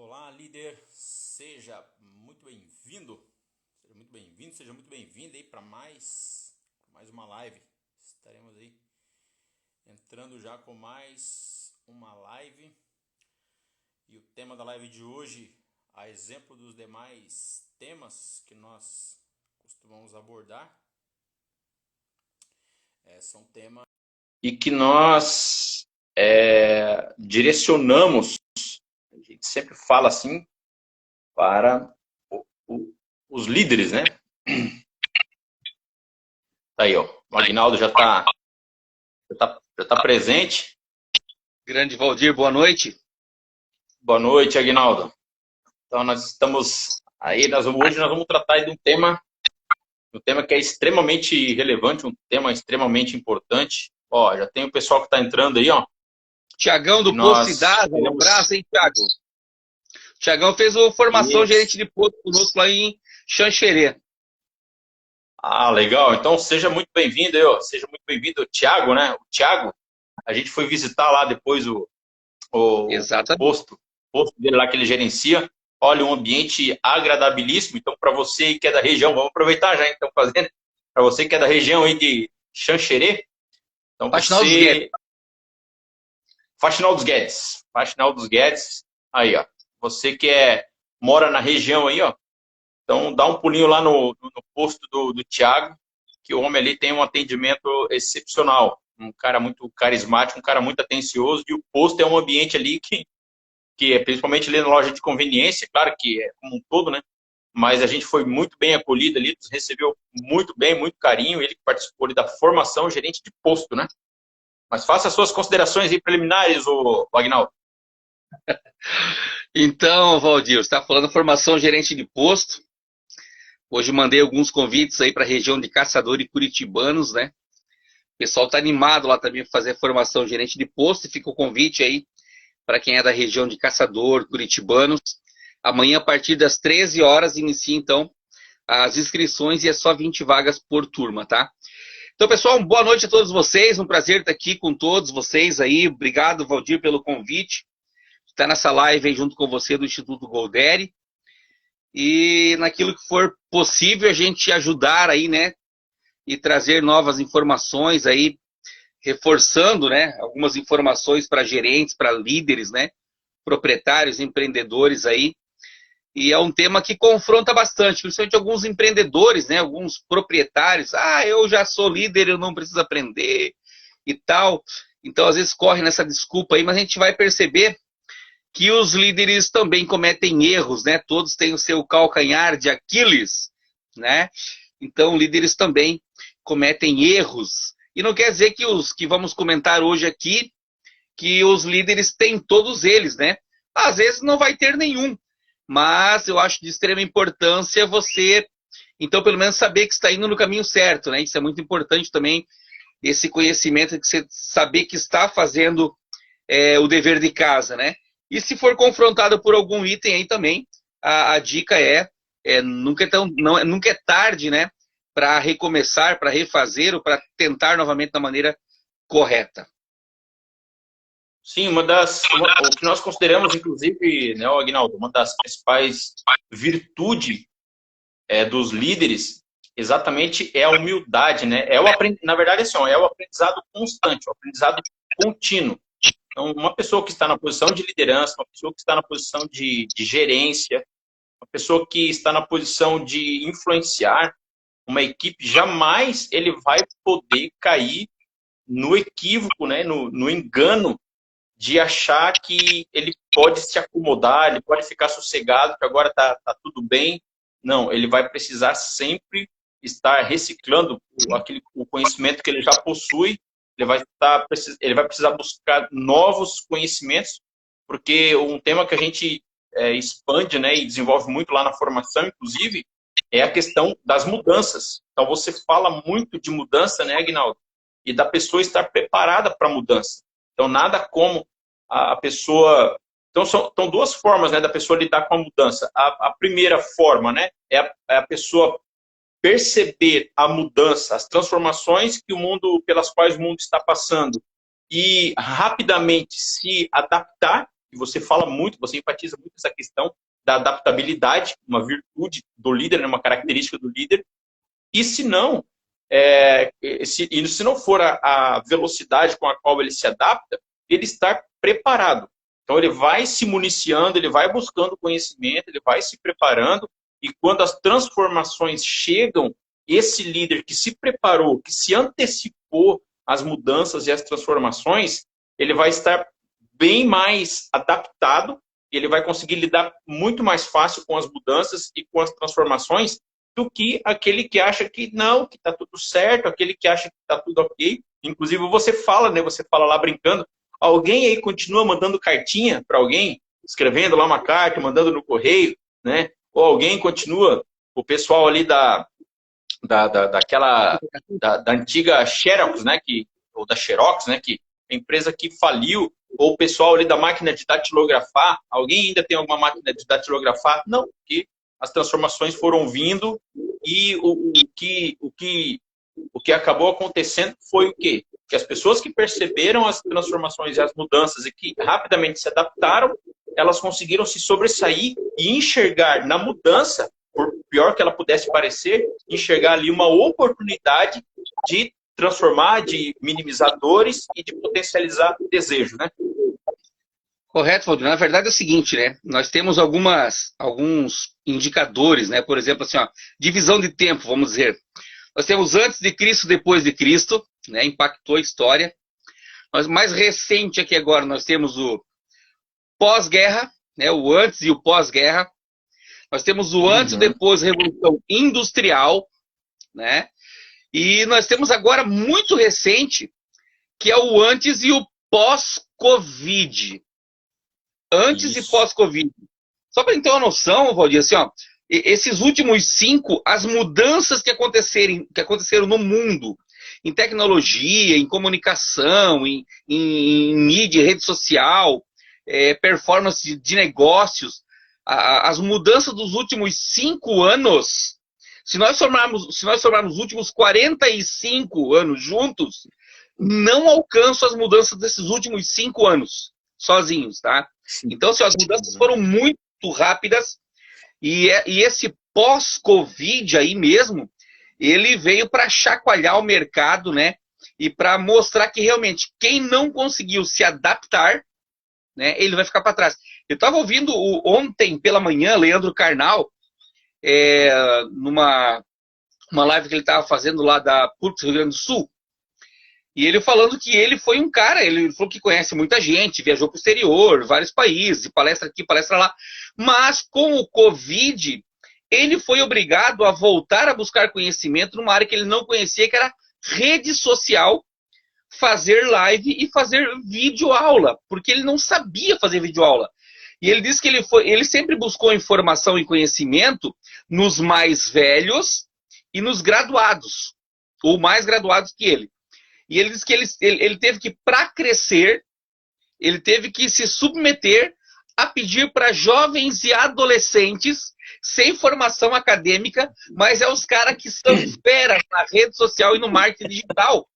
Olá, líder, seja muito bem-vindo, seja muito bem-vindo aí para mais uma live. Estaremos aí entrando já com mais uma live. E o tema da live de hoje, a exemplo dos demais temas que nós costumamos abordar, são temas e que nós direcionamos, a gente sempre fala assim, para os líderes, né? Tá aí, ó. O Aguinaldo já tá presente. Grande Valdir, boa noite. Boa noite, Aguinaldo. Então, hoje nós vamos tratar aí de um tema que é extremamente relevante, um tema extremamente importante. Ó, já tem o pessoal que está entrando aí, ó. Tiagão do Posto Cidade, um abraço, hein, Tiago? Tiagão fez a formação gerente de posto conosco lá em Xanxerê. Ah, legal. Então, seja muito bem-vindo aí, ó. Seja muito bem-vindo, o Thiago, né? O Thiago, a gente foi visitar lá depois o posto dele lá que ele gerencia. Olha, um ambiente agradabilíssimo. Então, para você que é da região, vamos aproveitar já, então, fazendo. Para você que é da região aí de Xanxerê, então Faxinal dos Guedes. Faxinal dos Guedes. Aí, ó. Você que mora na região aí, ó. Então, dá um pulinho lá no posto do Thiago, que o homem ali tem um atendimento excepcional. Um cara muito carismático, um cara muito atencioso. E o posto é um ambiente ali que é principalmente ali na loja de conveniência, claro que é como um todo, né? Mas a gente foi muito bem acolhido ali, nos recebeu muito bem, muito carinho. Ele que participou ali da formação gerente de posto, né? Mas faça as suas considerações aí preliminares, ô Aguinaldo. Então, Valdir, você está falando formação gerente de posto. Hoje mandei alguns convites aí para a região de Caçador e Curitibanos, né? O pessoal está animado lá também para fazer a formação gerente de posto. E fica o convite aí para quem é da região de Caçador, Curitibanos. Amanhã, a partir das 13 horas, inicia então as inscrições e é só 20 vagas por turma, tá? Então, pessoal, boa noite a todos vocês. Um prazer estar aqui com todos vocês aí. Obrigado, Valdir, pelo convite. Estar nessa live aí junto com você do Instituto Golderi. E naquilo que for possível, a gente ajudar aí, né? E trazer novas informações aí, reforçando, né? Algumas informações para gerentes, para líderes, né? Proprietários, empreendedores aí. E é um tema que confronta bastante, principalmente alguns empreendedores, né? Alguns proprietários. Ah, eu já sou líder, eu não preciso aprender e tal. Então, às vezes, corre nessa desculpa aí, mas a gente vai perceber que os líderes também cometem erros, né? Todos têm o seu calcanhar de Aquiles, né? Então, líderes também cometem erros. E não quer dizer que os que vamos comentar hoje aqui, que os líderes têm todos eles, né? Às vezes não vai ter nenhum. Mas eu acho de extrema importância você, então, pelo menos saber que está indo no caminho certo, né? Isso é muito importante também, esse conhecimento de você saber que está fazendo o dever de casa, né? E se for confrontado por algum item aí também, a dica nunca é tarde, né? Para recomeçar, para refazer ou para tentar novamente da maneira correta. Sim, o que nós consideramos, inclusive, né, Aguinaldo, uma das principais virtudes dos líderes, exatamente é a humildade, né? Na verdade, assim, é o aprendizado constante, o aprendizado contínuo. Então, uma pessoa que está na posição de liderança, uma pessoa que está na posição de gerência, uma pessoa que está na posição de influenciar uma equipe, jamais ele vai poder cair no equívoco, né, no engano de achar que ele pode se acomodar, ele pode ficar sossegado, que agora tá tudo bem. Não, ele vai precisar sempre estar reciclando o conhecimento que ele já possui, ele vai precisar buscar novos conhecimentos, porque um tema que a gente expande, né, e desenvolve muito lá na formação, inclusive, é a questão das mudanças. Então, você fala muito de mudança, né, Aguinaldo? E da pessoa estar preparada para a mudança. Então, nada como a pessoa... Então, são duas formas, né, da pessoa lidar com a mudança. A primeira forma, né, é a pessoa perceber a mudança, as transformações pelas quais o mundo está passando e rapidamente se adaptar e você fala muito, você enfatiza muito essa questão da adaptabilidade, uma virtude do líder, né, uma característica do líder, e se não, se não for a velocidade com a qual ele se adapta, ele está preparado. Então ele vai se municiando, ele vai buscando conhecimento, ele vai se preparando, e quando as transformações chegam, esse líder que se preparou, que se antecipou às mudanças e às transformações, ele vai estar bem mais adaptado, e ele vai conseguir lidar muito mais fácil com as mudanças e com as transformações do que aquele que acha que não, que está tudo certo, aquele que acha que está tudo ok. Inclusive você fala, né? Você fala lá brincando, alguém aí continua mandando cartinha para alguém, escrevendo lá uma carta, mandando no correio, né? Ou alguém continua, o pessoal ali da antiga Xerox, né? Ou da Xerox, né? Que a empresa que faliu, ou o pessoal ali da máquina de datilografar, alguém ainda tem alguma máquina de datilografar? Não, porque as transformações foram vindo e o que acabou acontecendo foi o quê? Que as pessoas que perceberam as transformações e as mudanças e que rapidamente se adaptaram, elas conseguiram se sobressair e enxergar na mudança, por pior que ela pudesse parecer, enxergar ali uma oportunidade de transformar, de minimizar dores e de potencializar desejo, né? Correto, Valdir. Na verdade é o seguinte, né? Nós temos alguns indicadores, né? Por exemplo, assim, ó, divisão de tempo, vamos dizer. Nós temos antes de Cristo, depois de Cristo, né? Impactou a história. Mas mais recente aqui agora, nós temos o pós-guerra, né? O antes e o pós-guerra. Nós temos o antes e depois da Revolução Industrial, né? E nós temos agora, muito recente, que é o antes e o pós-Covid. Antes e pós-Covid. Só para ter uma noção, Valdir, assim, ó, esses últimos 5, as mudanças que aconteceram no mundo, em tecnologia, em comunicação, em mídia, rede social, performance de negócios, as mudanças dos últimos 5 anos, se nós formarmos os últimos 45 anos juntos, não alcançam as mudanças desses últimos 5 anos, sozinhos, tá? Então, assim, as mudanças foram muito rápidas e esse pós-Covid aí mesmo, ele veio para chacoalhar o mercado, né? E para mostrar que realmente quem não conseguiu se adaptar, né? Ele vai ficar para trás. Eu estava ouvindo ontem pela manhã, Leandro Carnal, numa live que ele estava fazendo lá da PUC Rio Grande do Sul. E ele falando que ele foi um cara, ele falou que conhece muita gente, viajou para o exterior, vários países, palestra aqui, palestra lá. Mas com o Covid, ele foi obrigado a voltar a buscar conhecimento numa área que ele não conhecia, que era rede social, fazer live e fazer videoaula, porque ele não sabia fazer videoaula. E ele disse que ele sempre buscou informação e conhecimento nos mais velhos e nos graduados, ou mais graduados que ele. E ele disse que ele teve que, para crescer, ele teve que se submeter a pedir para jovens e adolescentes sem formação acadêmica, mas é os caras que são feras na rede social e no marketing digital.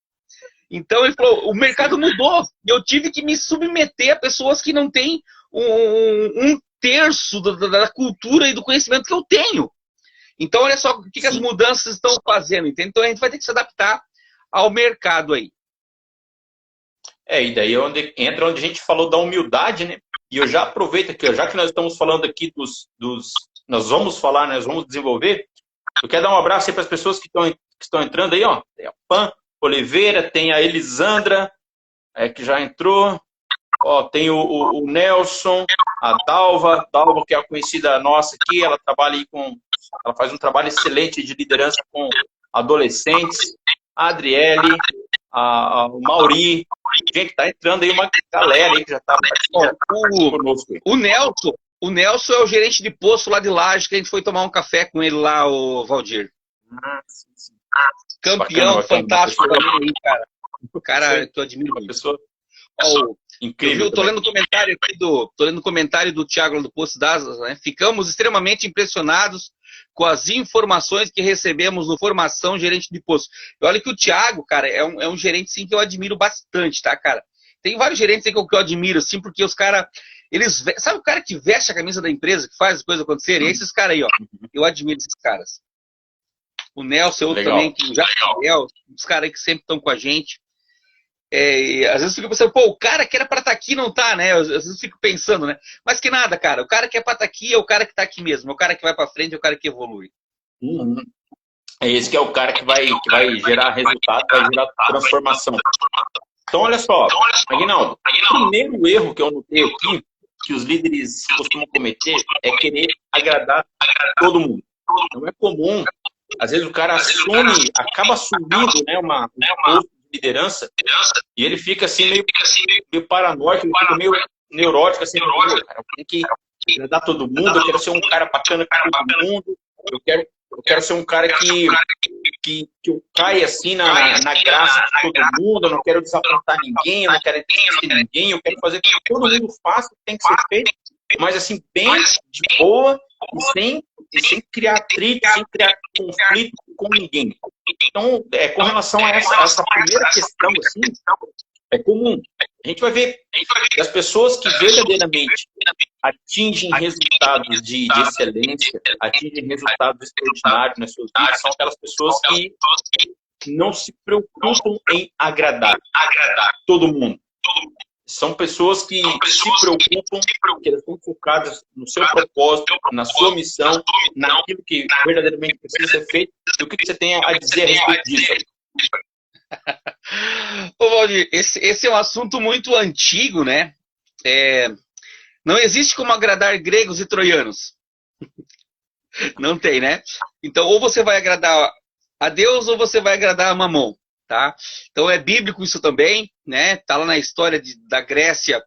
Então ele falou, o mercado mudou, e eu tive que me submeter a pessoas que não têm um terço da cultura e do conhecimento que eu tenho. Então olha só o que as mudanças estão fazendo, entende? Então a gente vai ter que se adaptar ao mercado aí. E daí entra onde a gente falou da humildade, né? E eu já aproveito aqui, já que nós estamos falando aqui nós vamos falar, nós vamos desenvolver, eu quero dar um abraço aí para as pessoas que estão entrando aí, ó. Tem a Pan Oliveira, tem a Elisandra, que já entrou, ó, tem o Nelson, a Dalva, que é a conhecida nossa aqui, ela faz um trabalho excelente de liderança com adolescentes, a Adriele, o Mauri, gente, tá entrando aí uma galera aí que já tá participando conosco. O Nelson é o gerente de posto lá de Laje, que a gente foi tomar um café com ele lá, o Valdir. Sim. Campeão, bacana, fantástico também aí, cara. O cara que eu admiro muito. Pessoa incrível. Tô lendo o comentário do Thiago lá do Posto d'Asas, né? Ficamos extremamente impressionados com as informações que recebemos no Formação Gerente de Posto. E olha que o Thiago, cara, é um gerente sim que eu admiro bastante, tá, cara? Tem vários gerentes aí que eu admiro, assim, porque os caras, Sabe o cara que veste a camisa da empresa, que faz as coisas acontecerem? É esses caras aí, ó. Eu admiro esses caras. O Nelson, eu também, que já os caras aí que sempre estão com a gente. E às vezes eu fico pensando, pô, o cara que era pra estar aqui não tá, né? Às vezes eu fico pensando, né? Mas que nada, cara. O cara que é pra estar aqui é o cara que tá aqui mesmo. É o cara que vai pra frente, é o cara que evolui. É esse que é o cara que vai gerar resultado, vai gerar transformação. Então, olha só, Aguinaldo, o primeiro erro que eu notei aqui, que os líderes costumam cometer, é querer agradar todo mundo. Não é comum. Às vezes o cara acaba assumindo, né, um posto de liderança, e ele fica assim meio paranoico, ele fica meio neurótico, assim, cara, eu tenho que agradar todo mundo, eu quero ser um cara bacana com todo mundo, eu quero ser um cara que eu caia assim na graça de todo mundo, eu não quero desapontar ninguém, eu não quero desistir ninguém, eu quero fazer o que todo mundo faça, tem que ser feito, mas assim, bem de boa e sem criar atrito, sem criar conflito com ninguém. Então, com relação a essa primeira questão, assim, é comum. A gente vai ver que as pessoas que verdadeiramente atingem resultados de excelência, atingem resultados extraordinários nas suas vidas, são aquelas pessoas que não se preocupam em agradar todo mundo. São pessoas que se preocupam, que elas estão focadas no seu propósito, na sua missão, naquilo que verdadeiramente precisa ser feito. E o que você tem a dizer a respeito disso? Ô, Valdir, esse é um assunto muito antigo, né? Não existe como agradar gregos e troianos. Não tem, né? Então, ou você vai agradar a Deus ou você vai agradar a Mamon, tá? Então, é bíblico isso também, né? Tá lá na história da Grécia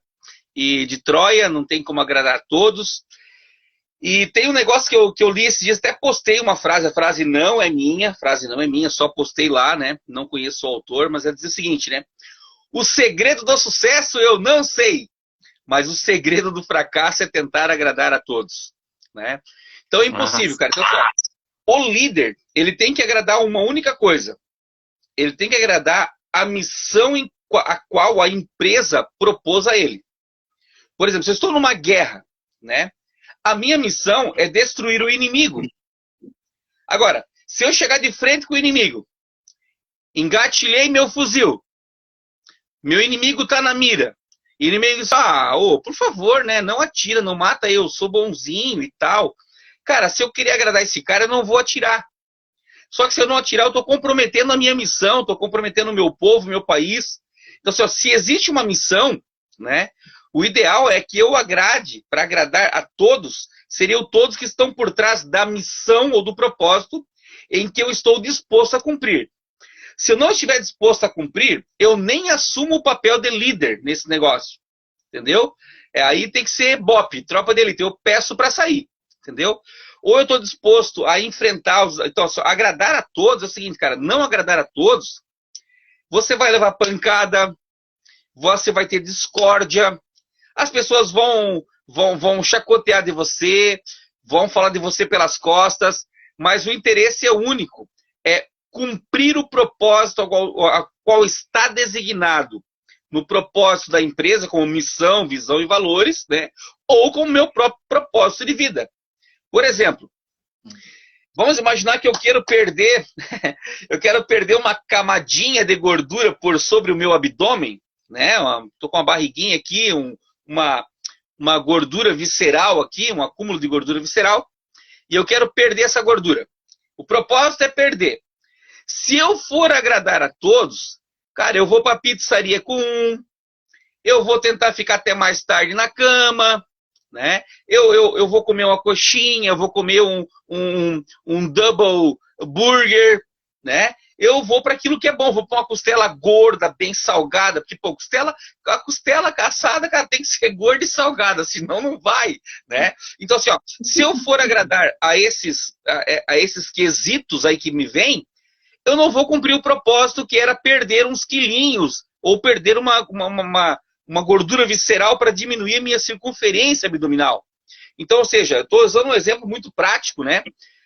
e de Troia, não tem como agradar a todos. E tem um negócio que eu li esses dias, até postei uma frase, a frase não é minha, só postei lá, né? Não conheço o autor, mas é dizer o seguinte, né? O segredo do sucesso eu não sei, mas o segredo do fracasso é tentar agradar a todos, né? Então é impossível, cara. Então, o líder, ele tem que agradar uma única coisa. Ele tem que agradar a missão a qual a empresa propôs a ele. Por exemplo, se eu estou numa guerra, né? A minha missão é destruir o inimigo. Agora, se eu chegar de frente com o inimigo, engatilhei meu fuzil, meu inimigo está na mira, e o inimigo diz, por favor, né, não atira, não mata eu sou bonzinho e tal. Cara, se eu querer agradar esse cara, eu não vou atirar. Só que se eu não atirar, eu estou comprometendo a minha missão, estou comprometendo o meu povo, o meu país. Então, se existe uma missão, né, o ideal é que eu agrade, para agradar a todos, seriam todos que estão por trás da missão ou do propósito em que eu estou disposto a cumprir. Se eu não estiver disposto a cumprir, eu nem assumo o papel de líder nesse negócio, entendeu? Aí tem que ser BOP, tropa de elite, eu peço para sair, entendeu? Ou eu estou disposto a enfrentar, então, agradar a todos é o seguinte, cara, não agradar a todos, você vai levar pancada, você vai ter discórdia, as pessoas vão chacotear de você, vão falar de você pelas costas, mas o interesse é único, é cumprir o propósito a qual está designado no propósito da empresa, como missão, visão e valores, né? Ou como meu próprio propósito de vida. Por exemplo, vamos imaginar que eu quero perder uma camadinha de gordura por sobre o meu abdômen, né? Estou com uma barriguinha aqui, uma gordura visceral aqui, um acúmulo de gordura visceral, e eu quero perder essa gordura. O propósito é perder. Se eu for agradar a todos, cara, eu vou para a pizzaria com eu vou tentar ficar até mais tarde na cama, né? Eu vou comer uma coxinha, eu vou comer um double burger, né? Eu vou para aquilo que é bom, vou para uma costela gorda, bem salgada, porque pô, a costela caçada, cara, tem que ser gorda e salgada, senão não vai, né? Então assim, ó, se eu for agradar a esses quesitos aí que me vêm, eu não vou cumprir o propósito que era perder uns quilinhos ou perder uma gordura visceral para diminuir a minha circunferência abdominal. Então, ou seja, eu estou usando um exemplo muito prático, né?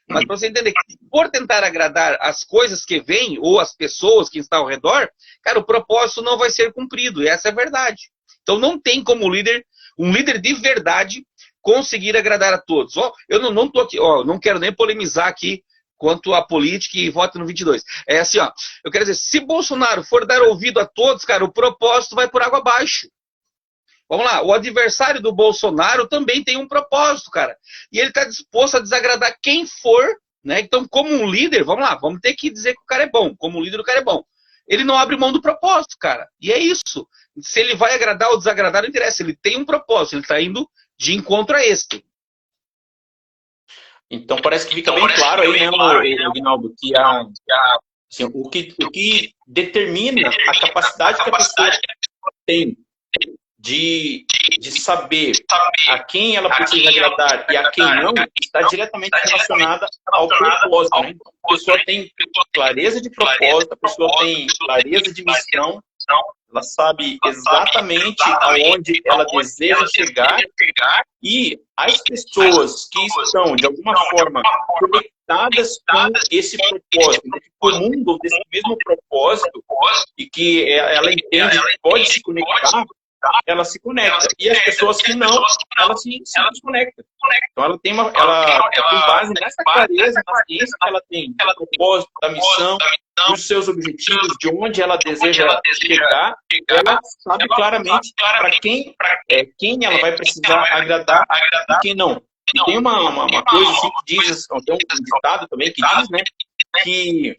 Mas para você entender que por tentar agradar as coisas que vêm ou as pessoas que estão ao redor, cara, o propósito não vai ser cumprido. E essa é a verdade. Então não tem como líder um líder de verdade conseguir agradar a todos. Ó, eu não tô aqui, ó, não quero nem polemizar aqui quanto à política e voto no 22. É assim, ó, eu quero dizer, se Bolsonaro for dar ouvido a todos, cara, o propósito vai por água abaixo. Vamos lá, o adversário do Bolsonaro também tem um propósito, cara. E ele está disposto a desagradar quem for, né? Então, como um líder, vamos lá, vamos ter que dizer que o cara é bom. Como líder, o cara é bom. Ele não abre mão do propósito, cara. E é isso. Se ele vai agradar ou desagradar, não interessa. Ele tem um propósito, ele está indo de encontro a este. Então parece que fica bem claro aí, né, Aguinaldo, que assim, o que determina a capacidade que a pessoa tem de saber a quem ela precisa agradar e a quem não, está diretamente relacionada ao propósito, né? Então, a pessoa tem clareza de propósito, a pessoa tem clareza de missão, ela sabe exatamente aonde ela deseja chegar, e as pessoas que estão, de alguma forma, conectadas com esse propósito, desse comum, desse mesmo propósito, e que ela entende que pode se conectar, ela se conecta. E as pessoas que não, elas se desconectam. Então ela tem com base nessa clareza, na ciência que ela tem, do propósito, da missão, dos seus objetivos, de onde ela deseja chegar, ela sabe claramente para quem ela vai precisar agradar e quem não. E tem uma coisa assim que diz, tem um ditado também que diz, né, que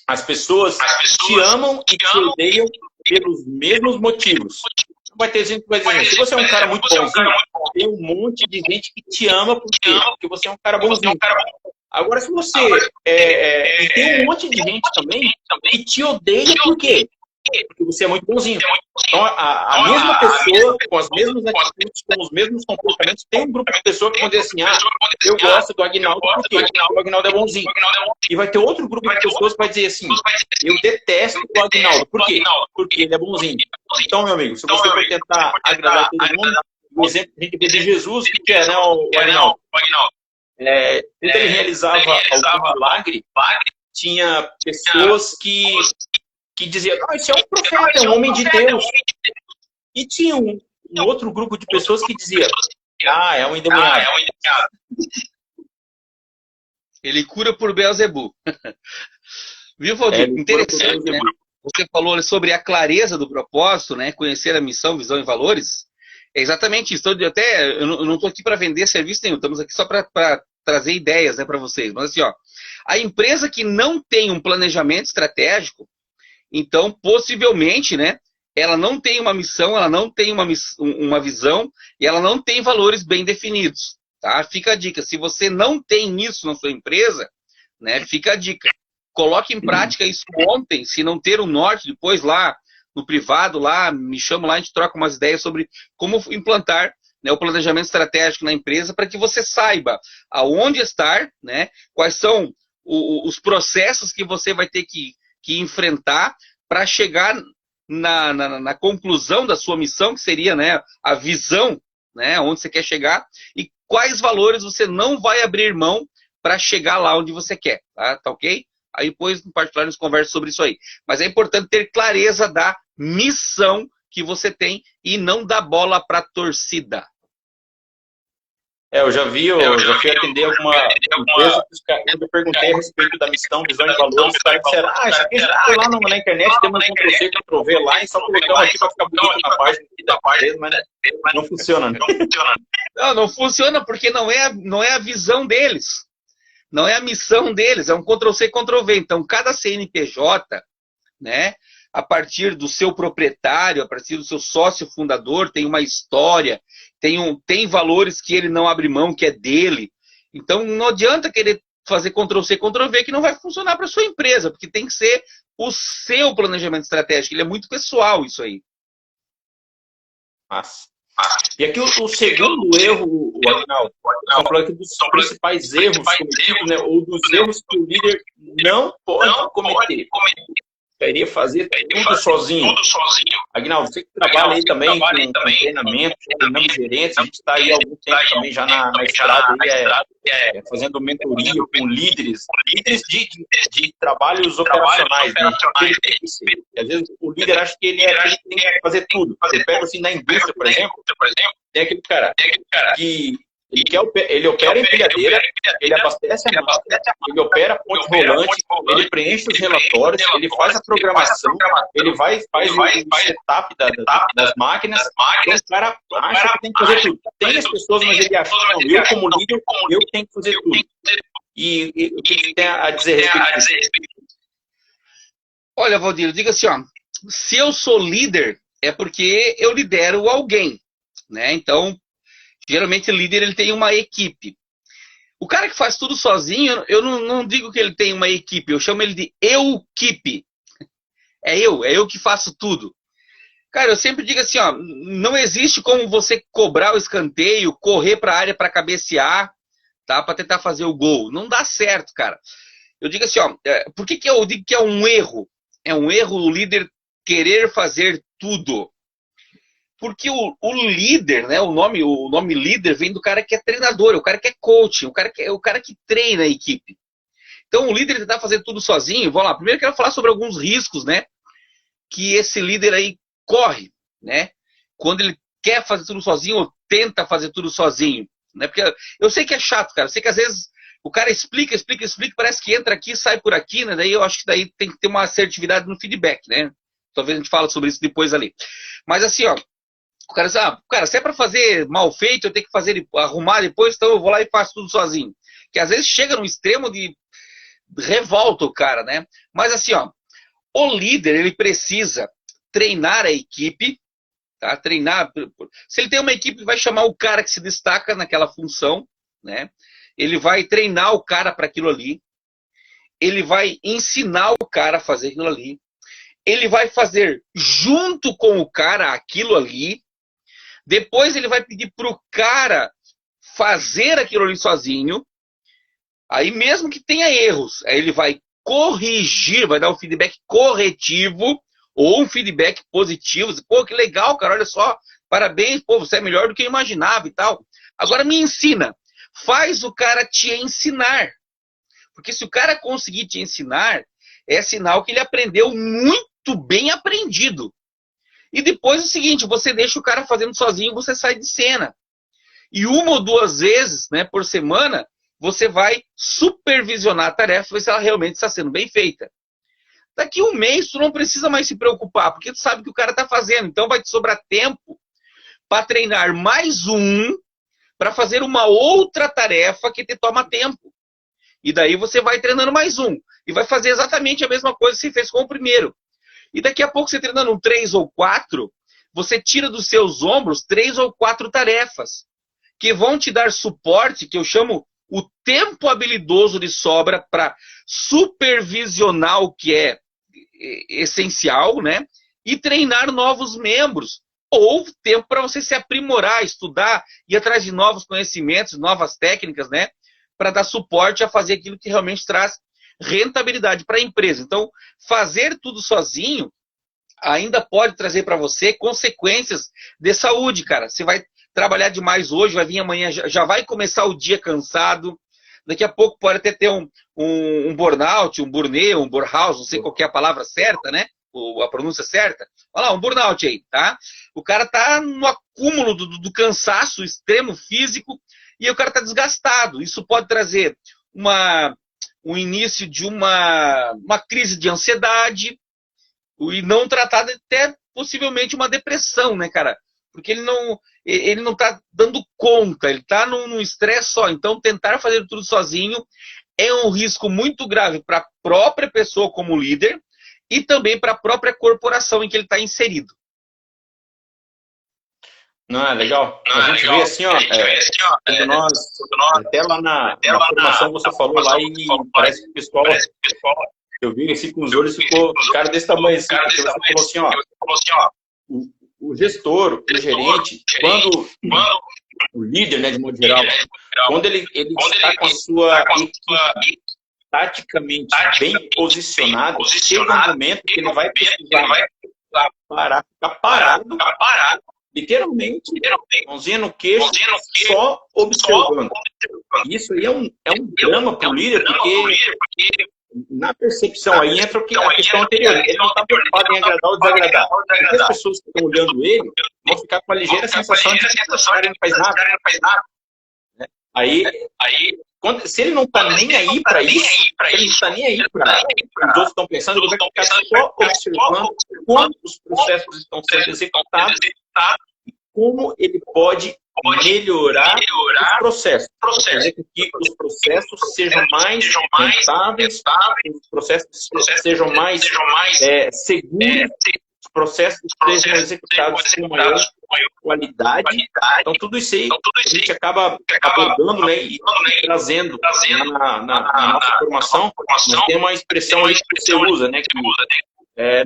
as pessoas te amam e te odeiam pelos mesmos motivos. Vai ter gente que vai dizer, se você é um cara muito bonzinho, tem um monte de gente que te ama porque você é um cara bonzinho. Agora, se você e tem um monte de gente também que te odeia por quê? Porque você é muito bonzinho. Então, a mesma pessoa, com as mesmas atitudes, com os mesmos comportamentos, tem um grupo de pessoas que vão dizer assim, eu gosto do Aguinaldo porque o Aguinaldo é bonzinho. E vai ter outro grupo de pessoas que vai dizer assim, eu detesto o Aguinaldo. Por quê? Porque ele é bonzinho. Então, meu amigo, se você for tentar agradar todo mundo, o exemplo que a gente vê de Jesus, que é, né, o Aguinaldo? Quando ele realizava algum milagre, tinha pessoas que dizia, esse é um profeta, é um homem de Deus. E tinha um outro grupo de pessoas que dizia, é um endemoniado. Ele cura por Beelzebub. Viu, Valdir? Interessante, né? Você falou sobre a clareza do propósito, né? Conhecer a missão, visão e valores. É exatamente isso. Eu não estou aqui para vender serviço nenhum, estamos aqui só para trazer ideias, né, para vocês. Mas assim, a empresa que não tem um planejamento estratégico, então, possivelmente, né, ela não tem uma missão, ela não tem uma visão e ela não tem valores bem definidos. Tá? Fica a dica. Se você não tem isso na sua empresa, né, fica a dica. Coloque em prática isso ontem, se não ter o norte, depois lá no privado, lá, me chama lá, a gente troca umas ideias sobre como implantar, né, o planejamento estratégico na empresa para que você saiba aonde estar, né, quais são os processos que você vai ter que enfrentar para chegar na conclusão da sua missão, que seria, né, a visão, né, onde você quer chegar, e quais valores você não vai abrir mão para chegar lá onde você quer, tá ok? Aí depois, no particular, nos conversa sobre isso aí. Mas é importante ter clareza da missão que você tem e não dar bola para a torcida. Eu já fui atender alguma empresa, quando eu perguntei a respeito da missão, visão e valores, os caras disseram, isso aqui a gente foi lá na internet, temos um Ctrl-C, Ctrl-V lá, e só colocamos aqui para ficar bonito na página da página, mas não funciona, né? Não funciona porque não é a visão deles. Não é a missão deles, é um Ctrl-C, Ctrl-V. Então, cada CNPJ, né, a partir do seu proprietário, a partir do seu sócio fundador, tem uma história, tem valores que ele não abre mão, que é dele. Então, não adianta querer fazer Ctrl-C, Ctrl-V, que não vai funcionar para a sua empresa, porque tem que ser o seu planejamento estratégico. Ele é muito pessoal, isso aí. Nossa. E aqui o segundo erro, Aguinaldo, estamos falando aqui dos principais erros cometidos, né, ou dos erros que o líder não pode cometer. Queria fazer tudo sozinho. Aguinaldo, você que trabalha aí também com treinamento, treinando gerentes, a gente está aí há algum tempo também já na estrada, aí, fazendo mentoria com líderes de trabalhos operacionais. Né? E às vezes o líder acha que ele tem que fazer tudo. Você pega assim na indústria, por exemplo, tem aquele cara que ele opera empilhadeira, ele abastece a máquina, ele opera ponte rolante, ele preenche os relatórios, ele faz a programação, ele faz o setup das máquinas. Então o cara acha que tem que fazer tudo. Tem as pessoas, mas ele acha que eu como líder, eu tenho que fazer tudo. E o que tem a dizer a respeito disso? Olha, Valdir, diga assim, ó, se eu sou líder, é porque eu lidero alguém, né? Então, geralmente o líder ele tem uma equipe. O cara que faz tudo sozinho, eu não digo que ele tem uma equipe, eu chamo ele de eu-keep. É eu que faço tudo. Cara, eu sempre digo assim, ó, não existe como você cobrar o escanteio, correr para a área para cabecear, tá? Para tentar fazer o gol. Não dá certo, cara. Eu digo assim, ó, por que eu digo que é um erro? É um erro o líder querer fazer tudo. Porque o líder, né, o nome líder vem do cara que é treinador, o cara que é coach, o cara que treina a equipe. Então o líder tentar fazer tudo sozinho, vamos lá, primeiro eu quero falar sobre alguns riscos, né, que esse líder aí corre, né, quando ele quer fazer tudo sozinho ou tenta fazer tudo sozinho, né, porque eu sei que é chato, cara, eu sei que às vezes o cara explica, parece que entra aqui, sai por aqui, né, daí eu acho que daí tem que ter uma assertividade no feedback, né, talvez a gente fale sobre isso depois ali. Mas assim, ó, o cara diz, cara, se é para fazer mal feito, eu tenho que arrumar depois, então eu vou lá e faço tudo sozinho. Que às vezes chega num extremo de revolta o cara, né? Mas assim, ó, o líder, ele precisa treinar a equipe, tá? Treinar. Se ele tem uma equipe, vai chamar o cara que se destaca naquela função, né? Ele vai treinar o cara para aquilo ali. Ele vai ensinar o cara a fazer aquilo ali. Ele vai fazer junto com o cara aquilo ali. Depois ele vai pedir para o cara fazer aquilo ali sozinho. Aí mesmo que tenha erros, aí ele vai corrigir, vai dar um feedback corretivo ou um feedback positivo. Pô, que legal, cara, olha só, parabéns, pô, você é melhor do que eu imaginava e tal. Agora me ensina, faz o cara te ensinar. Porque se o cara conseguir te ensinar, é sinal que ele aprendeu muito bem aprendido. E depois é o seguinte, você deixa o cara fazendo sozinho, você sai de cena. E uma ou duas vezes, né, por semana, você vai supervisionar a tarefa, ver se ela realmente está sendo bem feita. Daqui um mês, tu não precisa mais se preocupar, porque tu sabe o que o cara está fazendo. Então vai te sobrar tempo para treinar mais um, para fazer uma outra tarefa que te toma tempo. E daí você vai treinando mais um. E vai fazer exatamente a mesma coisa que você fez com o primeiro. E daqui a pouco, você treinando um 3 ou 4, você tira dos seus ombros 3 ou 4 tarefas que vão te dar suporte, que eu chamo o tempo habilidoso de sobra para supervisionar o que é essencial, né? E treinar novos membros. Ou tempo para você se aprimorar, estudar, ir atrás de novos conhecimentos, novas técnicas, né? Para dar suporte a fazer aquilo que realmente traz rentabilidade para a empresa. Então, fazer tudo sozinho ainda pode trazer para você consequências de saúde, cara. Você vai trabalhar demais hoje, vai vir amanhã, já vai começar o dia cansado. Daqui a pouco pode até ter um burnout, um burnout, um burhouse, não sei qual que é a palavra certa, né? A pronúncia certa. Olha lá, um burnout aí, tá? O cara tá no acúmulo do cansaço extremo físico e o cara tá desgastado. Isso pode trazer o início de uma crise de ansiedade e não tratada até possivelmente uma depressão, né, cara? Porque ele não tá dando conta, ele tá num estresse só. Então, tentar fazer tudo sozinho é um risco muito grave para a própria pessoa como líder e também para a própria corporação em que ele está inserido. Não, é legal. A gente vê assim, ó, quando nós, até lá na formação você falou lá e parece que o pessoal, eu vi assim com os olhos, ficou cara desse tamanho assim, porque você falou assim, ó, o gestor, o gerente, quando o líder, né, de modo geral, quando ele está com a sua equipe taticamente bem posicionada, chega um momento que ele vai precisar parar, ficar parado, literalmente, mãozinha no queixo, só observando. Isso aí é um drama para o líder, porque na percepção aí entra a questão anterior. Ele não está preocupado em agradar ou desagradar. Porque as pessoas que estão olhando ele vão ficar com a ligeira sensação de que esse cara não faz nada. Aí, se ele não está nem aí para isso, ele não está nem aí para o que os outros estão pensando, ele vai ficar só observando como os processos estão sendo executados e como ele pode melhorar os processos. Fazer com que os processos sejam mais rentáveis, os processos sejam mais seguros, os processos sejam executados com maior qualidade. Então, tudo isso aí a gente acaba abordando, né, e trazendo na nossa formação. Mas tem uma expressão aí que você usa, né, que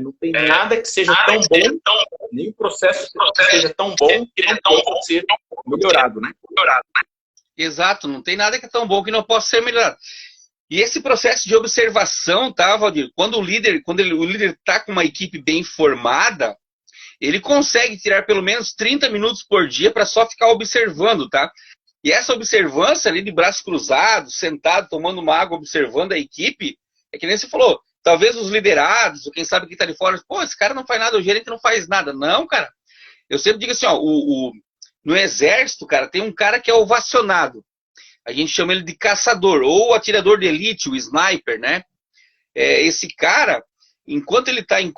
não tem nada que seja tão bom, nem o processo que seja tão bom que não possa ser melhorado, né? Exato, não tem nada que é tão bom que não possa ser melhorado. E esse processo de observação, tá, Valdir? Quando o líder está com uma equipe bem formada, ele consegue tirar pelo menos 30 minutos por dia para só ficar observando, tá? E essa observância ali de braços cruzados, sentado, tomando uma água, observando a equipe, é que nem você falou, talvez os liderados, ou quem sabe que está de fora, pô, esse cara não faz nada, o gerente não faz nada. Não, cara. Eu sempre digo assim, ó, no exército, cara, tem um cara que é ovacionado. A gente chama ele de caçador, ou atirador de elite, o sniper, né? Esse cara, enquanto ele está em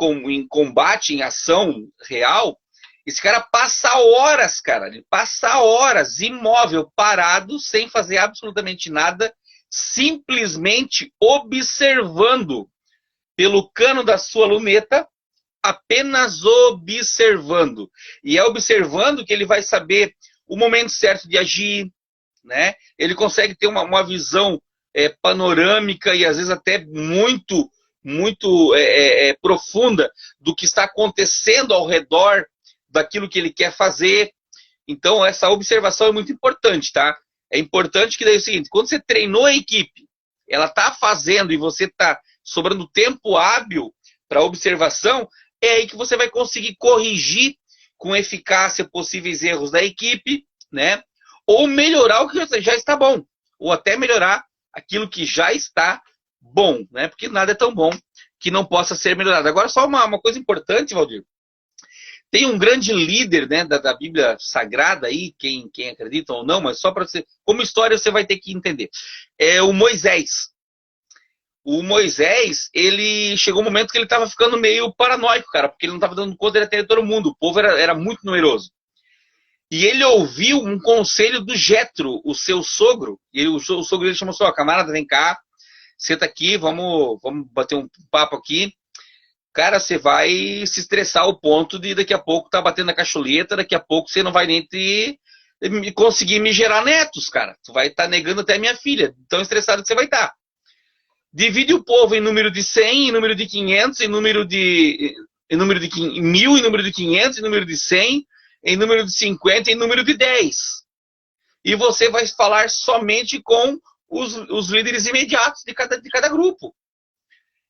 combate, em ação real, esse cara passa horas, cara. Ele passa horas imóvel, parado, sem fazer absolutamente nada, simplesmente observando pelo cano da sua luneta, apenas observando. E é observando que ele vai saber o momento certo de agir, né? Ele consegue ter uma visão panorâmica e às vezes até muito profunda do que está acontecendo ao redor daquilo que ele quer fazer. Então essa observação é muito importante, tá? É importante que daí é o seguinte, quando você treinou a equipe, ela está fazendo e você está sobrando tempo hábil para observação, é aí que você vai conseguir corrigir com eficácia possíveis erros da equipe, né? Ou melhorar o que já está bom, ou até melhorar aquilo que já está bom, né? Porque nada é tão bom que não possa ser melhorado. Agora, só uma coisa importante, Valdir. Tem um grande líder, né, da Bíblia Sagrada aí, quem acredita ou não, mas só para você, como história você vai ter que entender. É o Moisés. O Moisés, ele chegou um momento que ele estava ficando meio paranoico, cara, porque ele não estava dando conta de atender todo mundo. O povo era muito numeroso. E ele ouviu um conselho do Jetro, o seu sogro. E o sogro dele chamou assim, ó, camarada, vem cá, senta aqui, vamos bater um papo aqui. Cara, você vai se estressar ao ponto de daqui a pouco tá batendo a cacholeta, daqui a pouco você não vai nem conseguir me gerar netos, cara. Tu vai estar negando até minha filha, tão estressado que você vai estar. Divide o povo em número de 100, em número de 500, em número de 1000, em número de 500, em número de 100, em número de 50, em número de 10. E você vai falar somente com os líderes imediatos de cada grupo.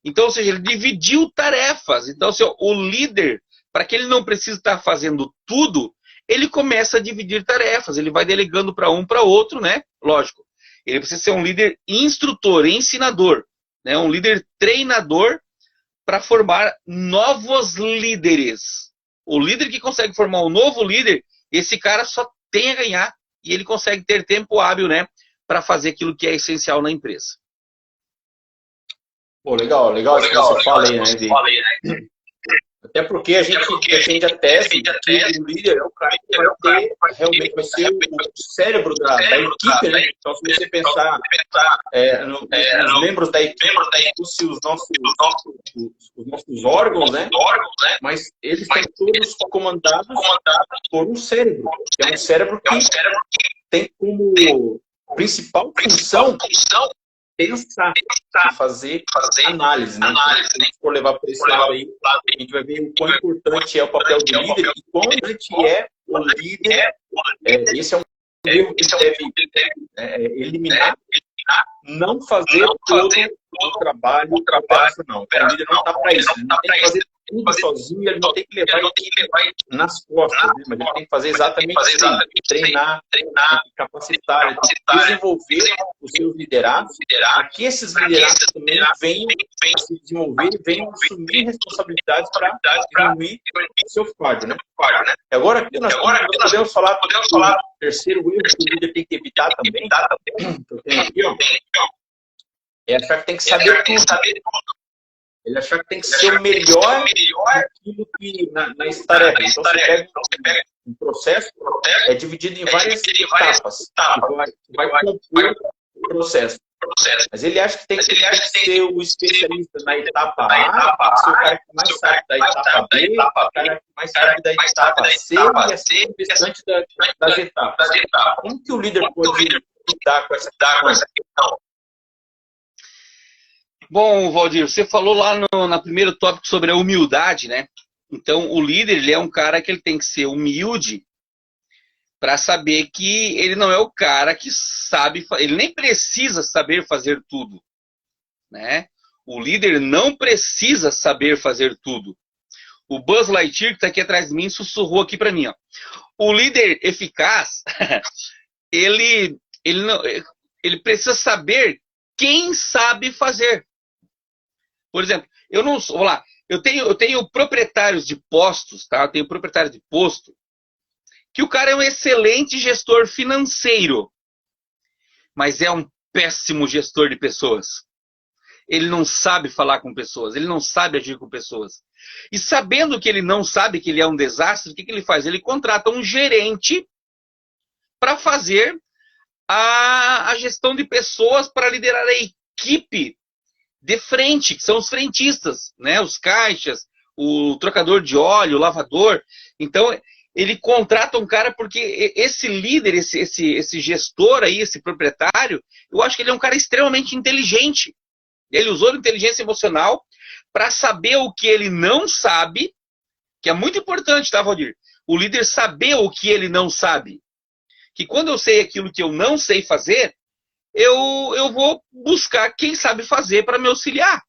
Então, ou seja, ele dividiu tarefas. Então, o líder, para que ele não precise estar fazendo tudo, ele começa a dividir tarefas. Ele vai delegando para um, para outro, né? Lógico. Ele precisa ser um líder instrutor, ensinador, né? Um líder treinador para formar novos líderes. O líder que consegue formar um novo líder, esse cara só tem a ganhar e ele consegue ter tempo hábil, né, para fazer aquilo que é essencial na empresa. Pô, legal isso que você fala aí, né? Até porque a gente defende a tese que o líder é o cara que realmente vai ser o cérebro da equipe, né? Então, se você pensar nos membros da equipe, se os nossos órgãos, né? Mas eles são todos comandados por um cérebro, que é um cérebro que tem como principal função pensar e fazer análise, né? Então, se a gente for levar para esse lado aí, a gente vai ver o quão importante é o papel do líder e quão importante é o líder. Esse é um erro que deve eliminar, não fazer todo o trabalho operacional. Então, o líder não está para isso, ele não tem que fazer tudo sozinho, ele não tem que levar nas costas, né? Mas ele tem que fazer exatamente isso, treinar, capacitar, desenvolver os seus liderados, para que esses liderados também venham a se desenvolver e venham assumir responsabilidades para diminuir o seu fardo, né? Agora, aqui nós podemos falar do terceiro erro que o líder tem que evitar também, que eu tenho aqui, ó, é achar que tem que saber tudo. Ele achar que tem que ser o melhor naquilo que nas tarefas. Então, você pega um processo, é dividido em várias etapas, que vai compor o processo. Mas ele acha que tem que ser o especialista na etapa A, ser o cara que mais sabe da etapa B, o cara que mais sabe da etapa C, e assim o restante das etapas. Como que o líder pode lidar com essa questão? Bom, Valdir, você falou lá no primeiro tópico sobre a humildade, né? Então, o líder, ele é um cara que ele tem que ser humilde para saber que ele não é o cara que sabe, ele nem precisa saber fazer tudo, né? O líder não precisa saber fazer tudo. O Buzz Lightyear, que está aqui atrás de mim, sussurrou aqui para mim, ó. O líder eficaz, ele precisa saber quem sabe fazer. Por exemplo, vamos lá, eu tenho proprietários de postos, tá? Eu tenho proprietário de posto, que o cara é um excelente gestor financeiro, mas é um péssimo gestor de pessoas. Ele não sabe falar com pessoas, ele não sabe agir com pessoas. E sabendo que ele não sabe, que ele é um desastre, o que ele faz? Ele contrata um gerente para fazer a gestão de pessoas, para liderar a equipe de frente, que são os frentistas, né? Os caixas, o trocador de óleo, o lavador. Então, ele contrata um cara porque esse líder, esse gestor aí, esse proprietário, eu acho que ele é um cara extremamente inteligente. Ele usou a inteligência emocional para saber o que ele não sabe, que é muito importante, tá, Valdir? O líder saber o que ele não sabe. Que quando eu sei aquilo que eu não sei fazer, eu vou buscar quem sabe fazer para me auxiliar.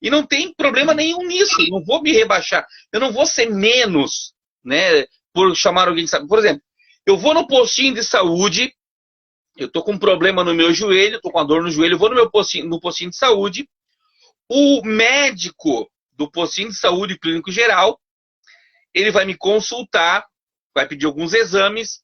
E não tem problema nenhum nisso. Não vou me rebaixar. Eu não vou ser menos, né, por chamar alguém que sabe. Por exemplo, eu vou no postinho de saúde, eu estou com um problema no meu joelho, estou com uma dor no joelho, eu vou no postinho de saúde, o médico do postinho de saúde clínico geral, ele vai me consultar, vai pedir alguns exames,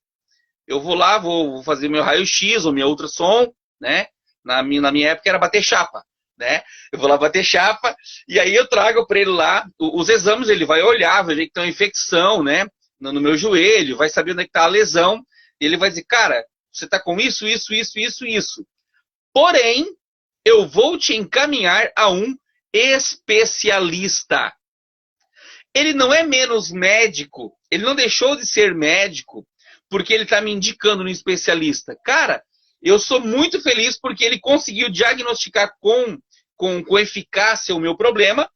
eu vou lá, vou fazer meu raio-x ou minha ultrassom, né? Na minha época era bater chapa, né? Eu vou lá bater chapa e aí eu trago para ele lá os exames, ele vai olhar, vai ver que tem uma infecção, né? No meu joelho, vai saber onde é que está a lesão, e ele vai dizer, cara, você está com isso. Porém, eu vou te encaminhar a um especialista. Ele não é menos médico, ele não deixou de ser médico porque ele está me indicando no especialista. Cara, eu sou muito feliz porque ele conseguiu diagnosticar com eficácia o meu problema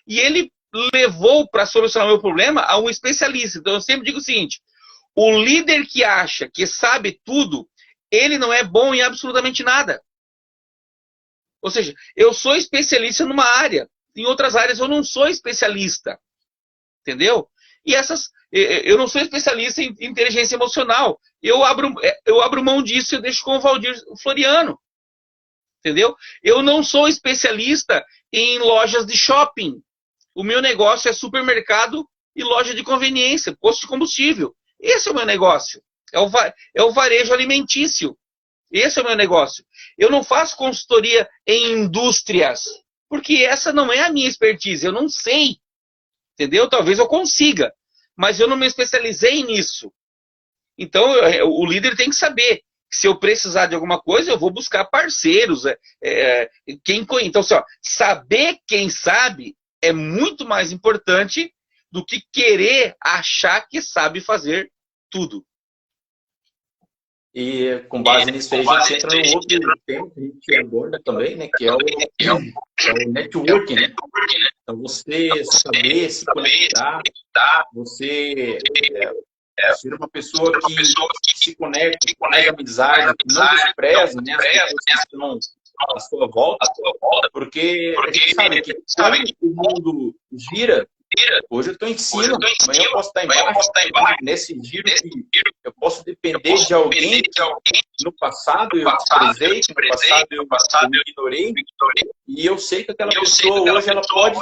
e ele levou para solucionar o meu problema a um especialista. Então eu sempre digo o seguinte, o líder que acha que sabe tudo, ele não é bom em absolutamente nada. Ou seja, eu sou especialista numa área, em outras áreas eu não sou especialista. Entendeu? E eu não sou especialista em inteligência emocional. Eu abro mão disso e eu deixo com o Valdir Floriano. Entendeu? Eu não sou especialista em lojas de shopping. O meu negócio é supermercado e loja de conveniência, posto de combustível. Esse é o meu negócio. É o varejo alimentício. Esse é o meu negócio. Eu não faço consultoria em indústrias, porque essa não é a minha expertise. Eu não sei. Entendeu? Talvez eu consiga, mas eu não me especializei nisso. Então, o líder tem que saber que se eu precisar de alguma coisa, eu vou buscar parceiros. Então, assim, saber quem sabe é muito mais importante do que querer achar que sabe fazer tudo. E com base nisso aí, a gente entra num outro tema que a gente aborda também, né? Que é o networking, né? Então, você saber se conectar, você ser uma pessoa que se conecta, que faz amizade, que não despreza, né? As pessoas que estão à sua volta, porque a gente sabe que quando o mundo gira, Hoje eu estou em cima, amanhã eu posso estar embaixo. Nesse giro que eu posso depender de alguém que no passado eu desprezei, que no passado eu me ignorei, e eu sei que aquela pessoa hoje ela pode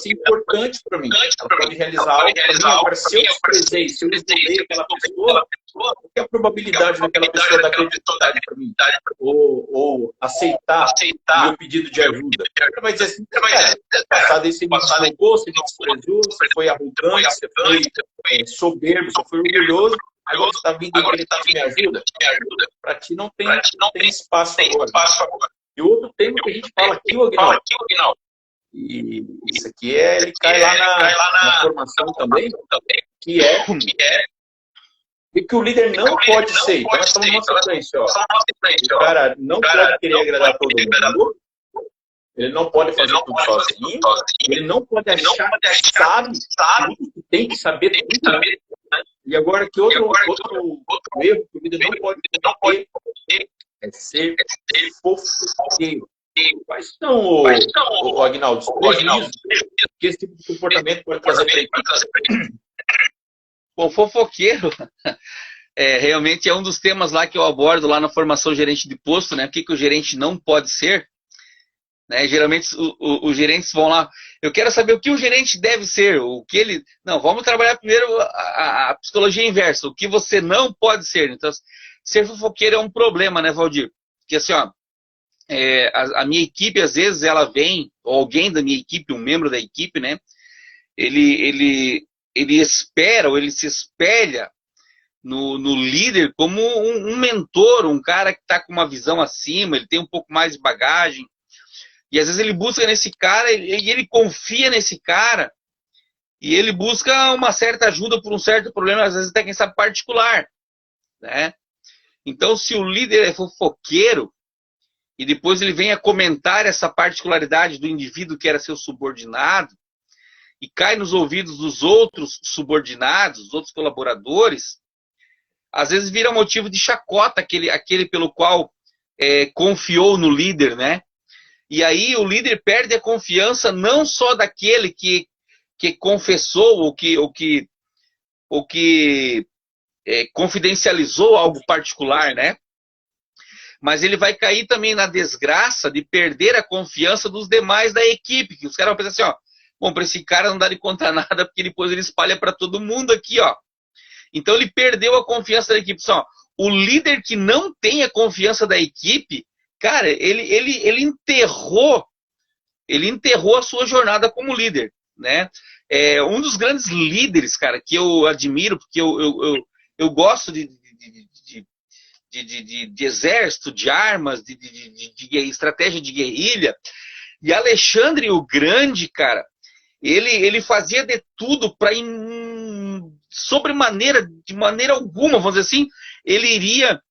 ser importante para mim, ela pode realizar algo para mim. Agora, se eu desprezei, se eu ignorei aquela pessoa, qual é a probabilidade daquela pessoa dar credibilidade para mim? Ou aceitar o meu pedido de ajuda? Ela vai dizer assim, cara, no passado aí você me desculpou, você me desprezou, você foi arrogante, você foi soberbo, você foi orgulhoso, agora você está vindo e querendo pedir me ajuda? Para ti não tem espaço agora. E outro tema que a gente fala aqui, Aguinaldo, e isso aqui ele cai lá na formação também, que é e que o líder não pode ser. Então, nós estamos numa sequência, ó. O cara não pode querer agradar todo mundo, ele não pode fazer tudo sozinho, ele não pode achar que sabe tudo, que tem que saber tudo, né? E agora, que outro erro que o líder não pode ter é ser fofoqueiro. Quais são, o Aguinaldo, os prejuízos que esse tipo de comportamento pode trazer para a equipe? Bom, fofoqueiro realmente é um dos temas lá que eu abordo lá na formação gerente de posto, né? O que o gerente não pode ser. Né? Geralmente os gerentes vão lá, eu quero saber o que o gerente deve ser, o que ele... Não, vamos trabalhar primeiro a psicologia inversa, o que você não pode ser. Então, ser fofoqueiro é um problema, né, Valdir? Porque assim, ó, a minha equipe, às vezes, ela vem, ou alguém da minha equipe, um membro da equipe, né? Ele espera, ou ele se espelha no líder como um mentor, um cara que está com uma visão acima, ele tem um pouco mais de bagagem. E às vezes ele busca nesse cara, e ele confia nesse cara, e ele busca uma certa ajuda por um certo problema, às vezes até quem sabe particular. Né? Então, se o líder é fofoqueiro, e depois ele vem a comentar essa particularidade do indivíduo que era seu subordinado, e cai nos ouvidos dos outros subordinados, dos outros colaboradores, às vezes vira motivo de chacota aquele pelo qual confiou no líder, né? E aí o líder perde a confiança não só daquele que confessou ou que confidencializou algo particular, né? Mas ele vai cair também na desgraça de perder a confiança dos demais da equipe, que os caras vão pensar assim, ó, bom, para esse cara não dá de contar nada, porque depois ele espalha para todo mundo aqui, ó. Então ele perdeu a confiança da equipe. Só, o líder que não tem a confiança da equipe, cara, ele enterrou a sua jornada como líder, né? Um dos grandes líderes, cara, que eu admiro, porque eu gosto de exército, de armas, de estratégia de guerrilha. E Alexandre o Grande, cara, ele fazia de tudo para, de maneira alguma, vamos dizer assim, ele iria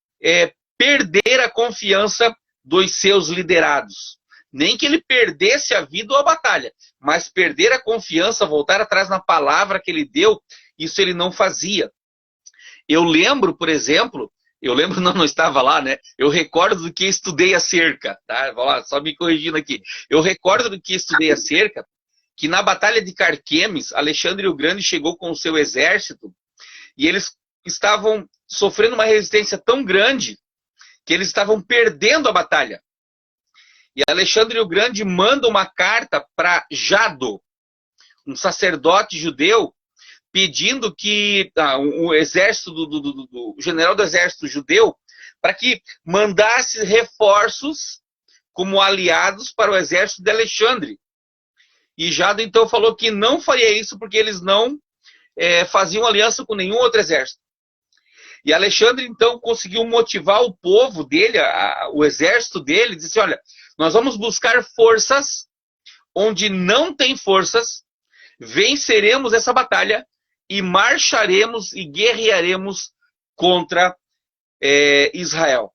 perder a confiança dos seus liderados. Nem que ele perdesse a vida ou a batalha, mas perder a confiança, voltar atrás na palavra que ele deu, isso ele não fazia. Eu lembro, por exemplo, não estava lá, né? Eu recordo do que estudei acerca, tá? Vou lá, só me corrigindo aqui. Eu recordo do que estudei acerca, que na Batalha de Carquemes, Alexandre o Grande chegou com o seu exército e eles estavam sofrendo uma resistência tão grande que eles estavam perdendo a batalha. E Alexandre o Grande manda uma carta para Jado, um sacerdote judeu, pedindo que o exército do general do exército judeu, para que mandasse reforços como aliados para o exército de Alexandre. E Jado então falou que não faria isso porque eles não faziam aliança com nenhum outro exército. E Alexandre então conseguiu motivar o povo dele, o exército dele, disse, olha, nós vamos buscar forças onde não tem forças, venceremos essa batalha e marcharemos e guerrearemos contra Israel.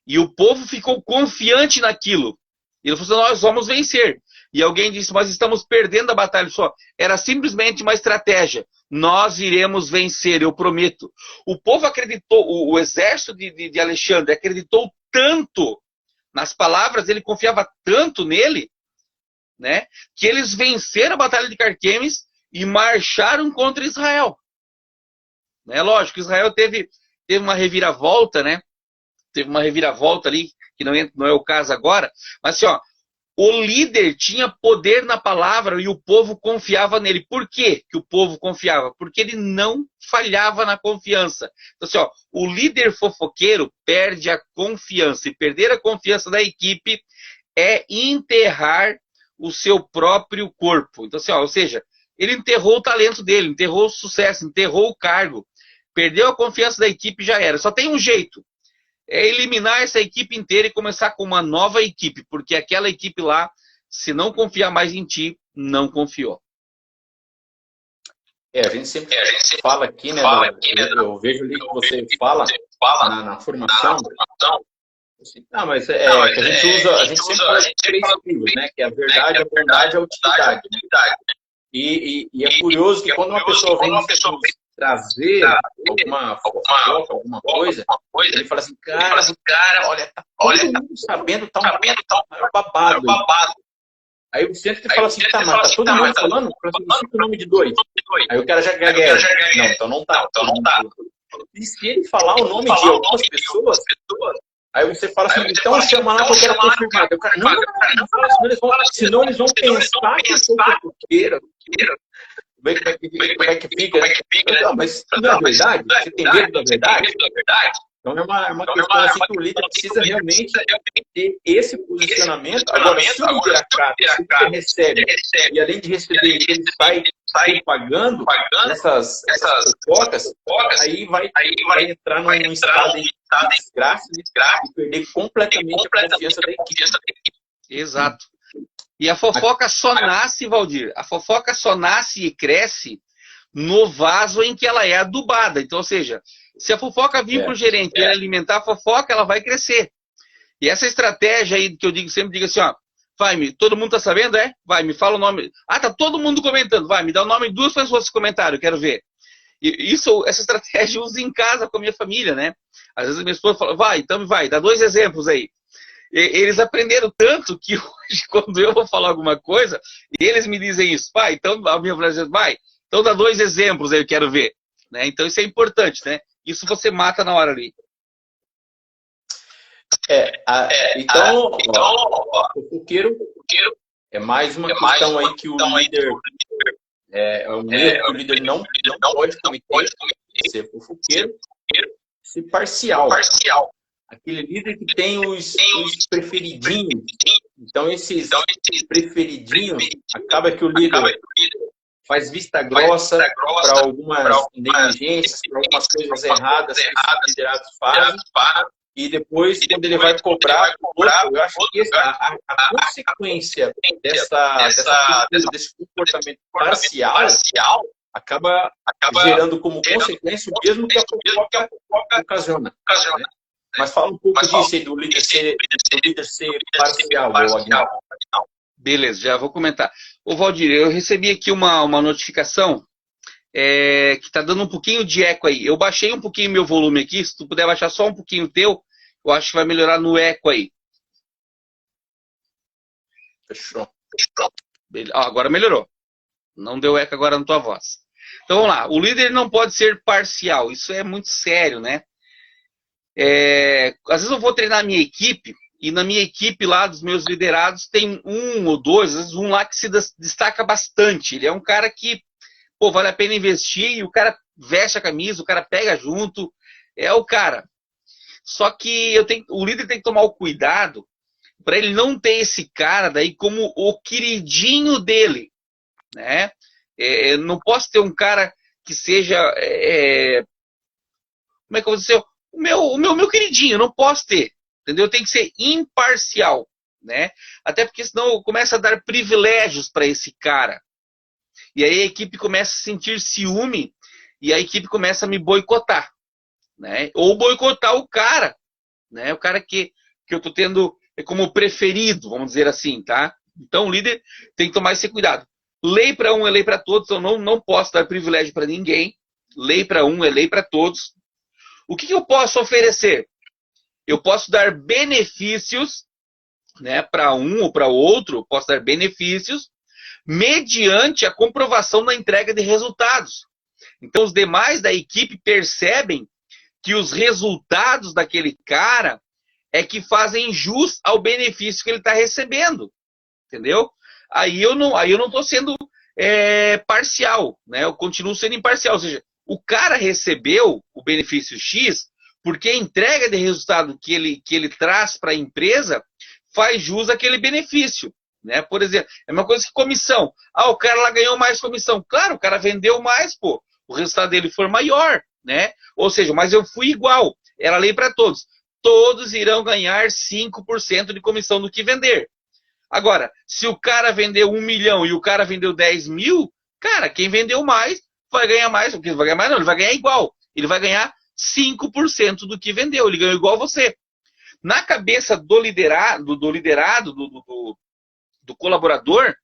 E o povo ficou confiante naquilo. E ele falou assim, nós vamos vencer. E alguém disse, mas estamos perdendo a batalha. Só era simplesmente uma estratégia. Nós iremos vencer, eu prometo. O povo acreditou, o exército de Alexandre acreditou tanto nas palavras, ele confiava tanto nele, né, que eles venceram a Batalha de Carquemes e marcharam contra Israel. Né? Lógico, Israel teve uma reviravolta, né? Teve uma reviravolta ali, que não é o caso agora, mas assim, ó, o líder tinha poder na palavra e o povo confiava nele. Por quê que o povo confiava? Porque ele não falhava na confiança. Então, assim, ó, o líder fofoqueiro perde a confiança. E perder a confiança da equipe é enterrar o seu próprio corpo. Então, assim, ó, ou seja, ele enterrou o talento dele, enterrou o sucesso, enterrou o cargo. Perdeu a confiança da equipe, já era. Só tem um jeito. É eliminar essa equipe inteira e começar com uma nova equipe, porque aquela equipe lá, se não confiar mais em ti, não confiou. A gente sempre fala aqui, né? Eu vejo ali que você fala na formação. Assim, mas que a gente sempre fala de 3 estilos, né? Que é a verdade, a bondade e a utilidade. E é curioso que quando uma pessoa vem trazer alguma fofoca, alguma coisa, ele fala assim, cara, olha, tá todo mundo sabendo, tá um babado. Aí o centro fala assim, mas tá todo mundo falando? Cita o nome de 2. Aí o cara já gagueja. Não, então não tá. E se ele falar o nome de algumas pessoas, aí você fala assim, então chama lá que eu quero confirmar. O cara, não fala assim, senão eles vão pensar que eu sou fofoqueiro. Como é que fica? Não, mas não é verdade? Você tem medo da verdade? Então é uma questão assim que o líder precisa realmente ter esse posicionamento. Agora, se o líder acata, se o líder recebe, e além de receber, ele sai pagando essas fofocas, aí vai entrar num estado de desgraça e perder completamente a confiança da equipe. Exato. E a fofoca só nasce, Valdir, a fofoca só nasce e cresce no vaso em que ela é adubada. Então, ou seja, se a fofoca vir para o gerente e alimentar a fofoca, ela vai crescer. E essa estratégia aí que eu sempre digo assim, ó, todo mundo tá sabendo, é? Vai, me fala o nome. Tá todo mundo comentando. Vai, me dá o nome de 2 pessoas que comentaram, eu quero ver. E essa estratégia eu uso em casa com a minha família, né? Às vezes a minha esposa fala, vai, dá 2 exemplos aí. Eles aprenderam tanto que hoje, quando eu vou falar alguma coisa, eles me dizem isso. Então a minha frase vai, então dá 2 exemplos aí, eu quero ver. Né? Então isso é importante, né? Isso você mata na hora ali. Então, o fofoqueiro é mais uma questão aí que o líder... É um erro que o líder não pode cometer, ser fofoqueiro, ser parcial. Aquele líder que tem os preferidinhos. Então, esses preferidinhos, acaba que o líder faz vista grossa para algumas negligências, para algumas coisas erradas que os liderados fazem. E depois, quando ele vai cobrar, eu acho que a consequência desse comportamento parcial acaba gerando como consequência o mesmo que a fofoca ocasiona. Né? Mas fala um pouco disso aí, do líder ser parcial, Aguinaldo. Beleza, já vou comentar. Ô Valdir, eu recebi aqui uma notificação que está dando um pouquinho de eco aí. Eu baixei um pouquinho meu volume aqui, se tu puder baixar só um pouquinho o teu, eu acho que vai melhorar no eco aí. Fechou. Agora melhorou. Não deu eco agora na tua voz. Então vamos lá, o líder não pode ser parcial, isso é muito sério, né? Às vezes eu vou treinar a minha equipe, e na minha equipe lá dos meus liderados tem 1 ou 2, às vezes um lá que se destaca bastante. Ele é um cara que, vale a pena investir, e o cara veste a camisa, o cara pega junto, é o cara. Só que o líder tem que tomar o cuidado para ele não ter esse cara daí como o queridinho dele, né? Não posso ter um cara que seja, como é que eu vou dizer, o meu queridinho, não posso ter, entendeu? Tem que ser imparcial, né? Até porque senão começa a dar privilégios para esse cara. E aí a equipe começa a sentir ciúme e a equipe começa a me boicotar, né? Ou boicotar o cara, né? O cara que eu tô tendo como preferido, vamos dizer assim, tá? Então o líder tem que tomar esse cuidado. Lei para um é lei para todos, eu não posso dar privilégio para ninguém. Lei para um é lei para todos. O que eu posso oferecer? Eu posso dar benefícios né, para um ou para outro, posso dar benefícios mediante a comprovação da entrega de resultados. Então, os demais da equipe percebem que os resultados daquele cara é que fazem jus ao benefício que ele está recebendo, entendeu? Aí eu não estou sendo parcial, né? Eu continuo sendo imparcial, ou seja, o cara recebeu o benefício X porque a entrega de resultado que ele traz para a empresa faz jus àquele benefício, né? Por exemplo, é uma coisa que comissão. O cara lá ganhou mais comissão. Claro, o cara vendeu mais, pô. O resultado dele for maior, né? Ou seja, mas eu fui igual. Era lei para todos. Todos irão ganhar 5% de comissão do que vender. Agora, se o cara vendeu 1 milhão e o cara vendeu 10 mil, cara, quem vendeu mais vai ganhar mais. Vai ganhar mais não, ele vai ganhar igual. Ele vai ganhar 5% do que vendeu. Ele ganhou igual você. Na cabeça do liderado, do colaborador,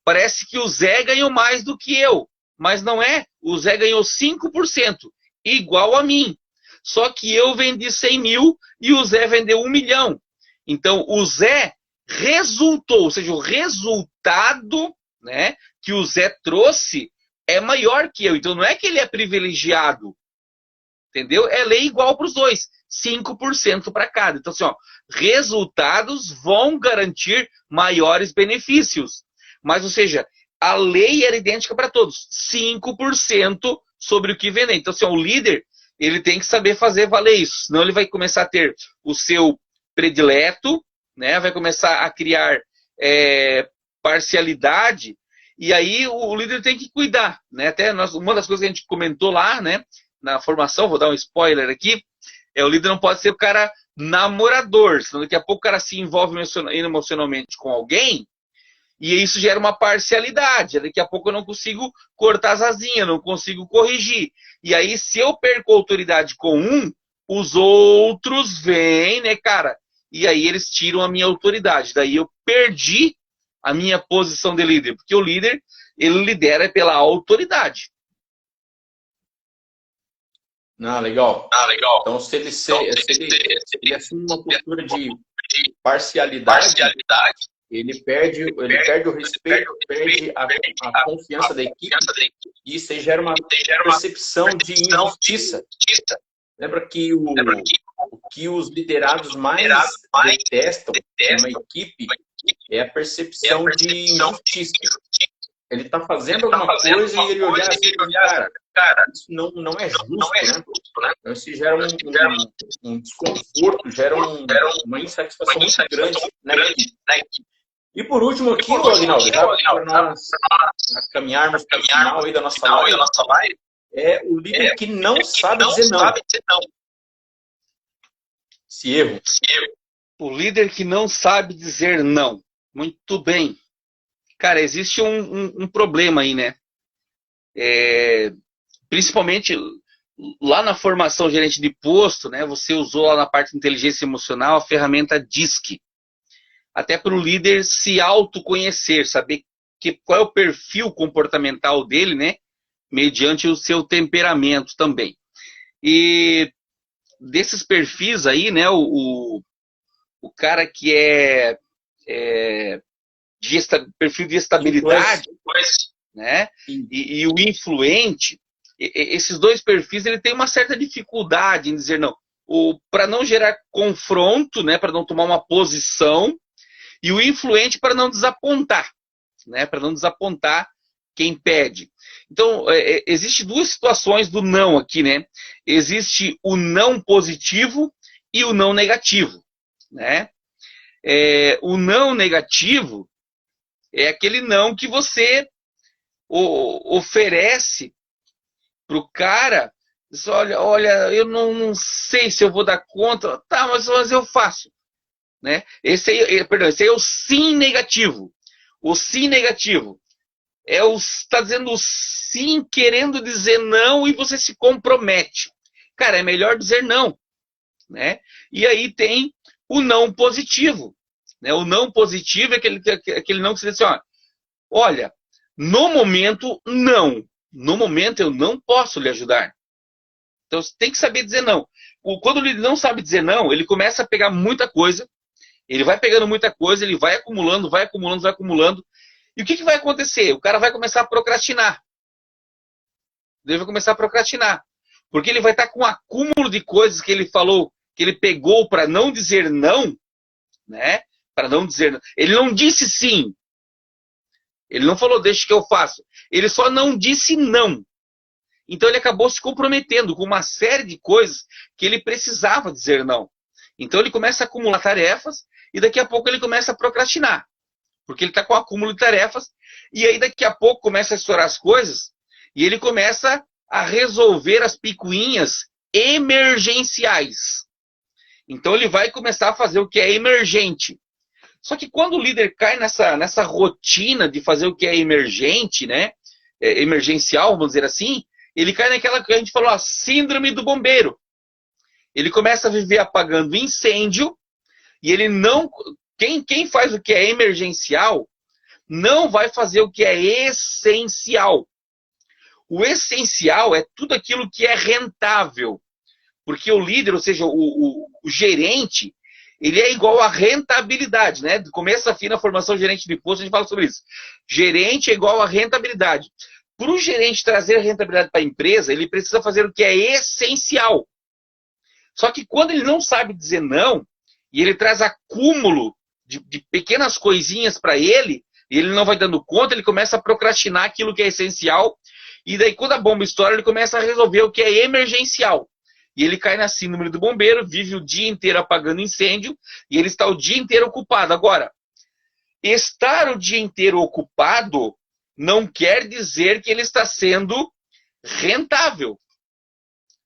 parece que o Zé ganhou mais do que eu. Mas não é. O Zé ganhou 5%, igual a mim. Só que eu vendi 100 mil e o Zé vendeu 1 milhão. Então, o Zé resultou, ou seja, o resultado, né, que o Zé trouxe é maior que eu. Então, não é que ele é privilegiado, entendeu? É lei igual para os dois, 5% para cada. Então, assim, resultados vão garantir maiores benefícios. Mas, ou seja, a lei era idêntica para todos, 5% sobre o que vender. Então, assim, o líder, ele tem que saber fazer valer isso, senão ele vai começar a ter o seu predileto, né? Vai começar a criar parcialidade, e aí o líder tem que cuidar, né? Até uma das coisas que a gente comentou lá, né, na formação, vou dar um spoiler aqui, o líder não pode ser o cara namorador, senão daqui a pouco o cara se envolve emocionalmente com alguém, e isso gera uma parcialidade. Daqui a pouco eu não consigo cortar as asinhas, não consigo corrigir. E aí, se eu perco a autoridade com um, os outros vêm, né, cara? E aí eles tiram a minha autoridade. Daí eu perdi a minha posição de líder. Porque o líder, ele lidera pela autoridade. Legal. Então, se ele assume uma postura de parcialidade, ele perde o respeito, perde a confiança da equipe, e isso gera uma percepção de injustiça. Lembra que o que os liderados mais detestam em uma equipe é a percepção de injustiça. Ele está fazendo alguma coisa e ele olhar assim, cara, isso não é justo, né? Então, isso gera um desconforto, gera uma insatisfação muito grande na equipe. E por último aqui, Aguinaldo, para nós caminharmos para o final aí da nossa live, é o líder que não sabe dizer não. Esse erro. O líder que não sabe dizer não. Muito bem. Cara, existe um problema aí, né? Principalmente lá na formação gerente de posto, né? Você usou lá na parte de inteligência emocional a ferramenta DISC. Até para o líder se autoconhecer, saber qual é o perfil comportamental dele, né? Mediante o seu temperamento também. E desses perfis aí, né? O cara que perfil de estabilidade, né? E o influente, esses dois perfis, ele tem uma certa dificuldade em dizer não. Para não gerar confronto, né? Para não tomar uma posição, e o influente para não desapontar, né? Para não desapontar quem pede. Então, existe duas situações do não aqui, né? Existe o não positivo e o não negativo, né? O não negativo é aquele não que você oferece para o cara. Diz, olha, eu não sei se eu vou dar conta. Tá, mas eu faço. Né? Esse aí é o sim negativo. O sim negativo está dizendo sim, querendo dizer não, e você se compromete. Cara, é melhor dizer não, né? E aí tem o não positivo, né? O não positivo é aquele não que você diz assim, olha, no momento não. No momento eu não posso lhe ajudar. Então você tem que saber dizer não. Quando ele não sabe dizer não, ele começa a pegar muita coisa, Ele vai pegando muita coisa, ele vai acumulando, vai acumulando, vai acumulando. E o que vai acontecer? O cara vai começar a procrastinar. Ele vai começar a procrastinar. Porque ele vai estar com um acúmulo de coisas que ele falou, que ele pegou para não dizer não, né? Para não dizer não. Ele não disse sim. Ele não falou, deixa que eu faço. Ele só não disse não. Então ele acabou se comprometendo com uma série de coisas que ele precisava dizer não. Então ele começa a acumular tarefas e daqui a pouco ele começa a procrastinar. Porque ele está com um acúmulo de tarefas e aí daqui a pouco começa a estourar as coisas e ele começa a resolver as picuinhas emergenciais. Então ele vai começar a fazer o que é emergente. Só que quando o líder cai nessa rotina de fazer o que é emergente, né? Emergencial, vamos dizer assim, ele cai naquela que a gente falou, a síndrome do bombeiro. Ele começa a viver apagando incêndio e ele não... Quem faz o que é emergencial não vai fazer o que é essencial. O essencial é tudo aquilo que é rentável. Porque o líder, ou seja, o gerente, ele é igual a rentabilidade, né? Do começo a fim, na formação gerente de posto, a gente fala sobre isso. Gerente é igual a rentabilidade. Para o gerente trazer rentabilidade para a empresa, ele precisa fazer o que é essencial. Só que quando ele não sabe dizer não, e ele traz acúmulo de pequenas coisinhas para ele, e ele não vai dando conta, ele começa a procrastinar aquilo que é essencial, e daí quando a bomba estoura, ele começa a resolver o que é emergencial. E ele cai na síndrome do bombeiro, vive o dia inteiro apagando incêndio, e ele está o dia inteiro ocupado. Agora, estar o dia inteiro ocupado não quer dizer que ele está sendo rentável.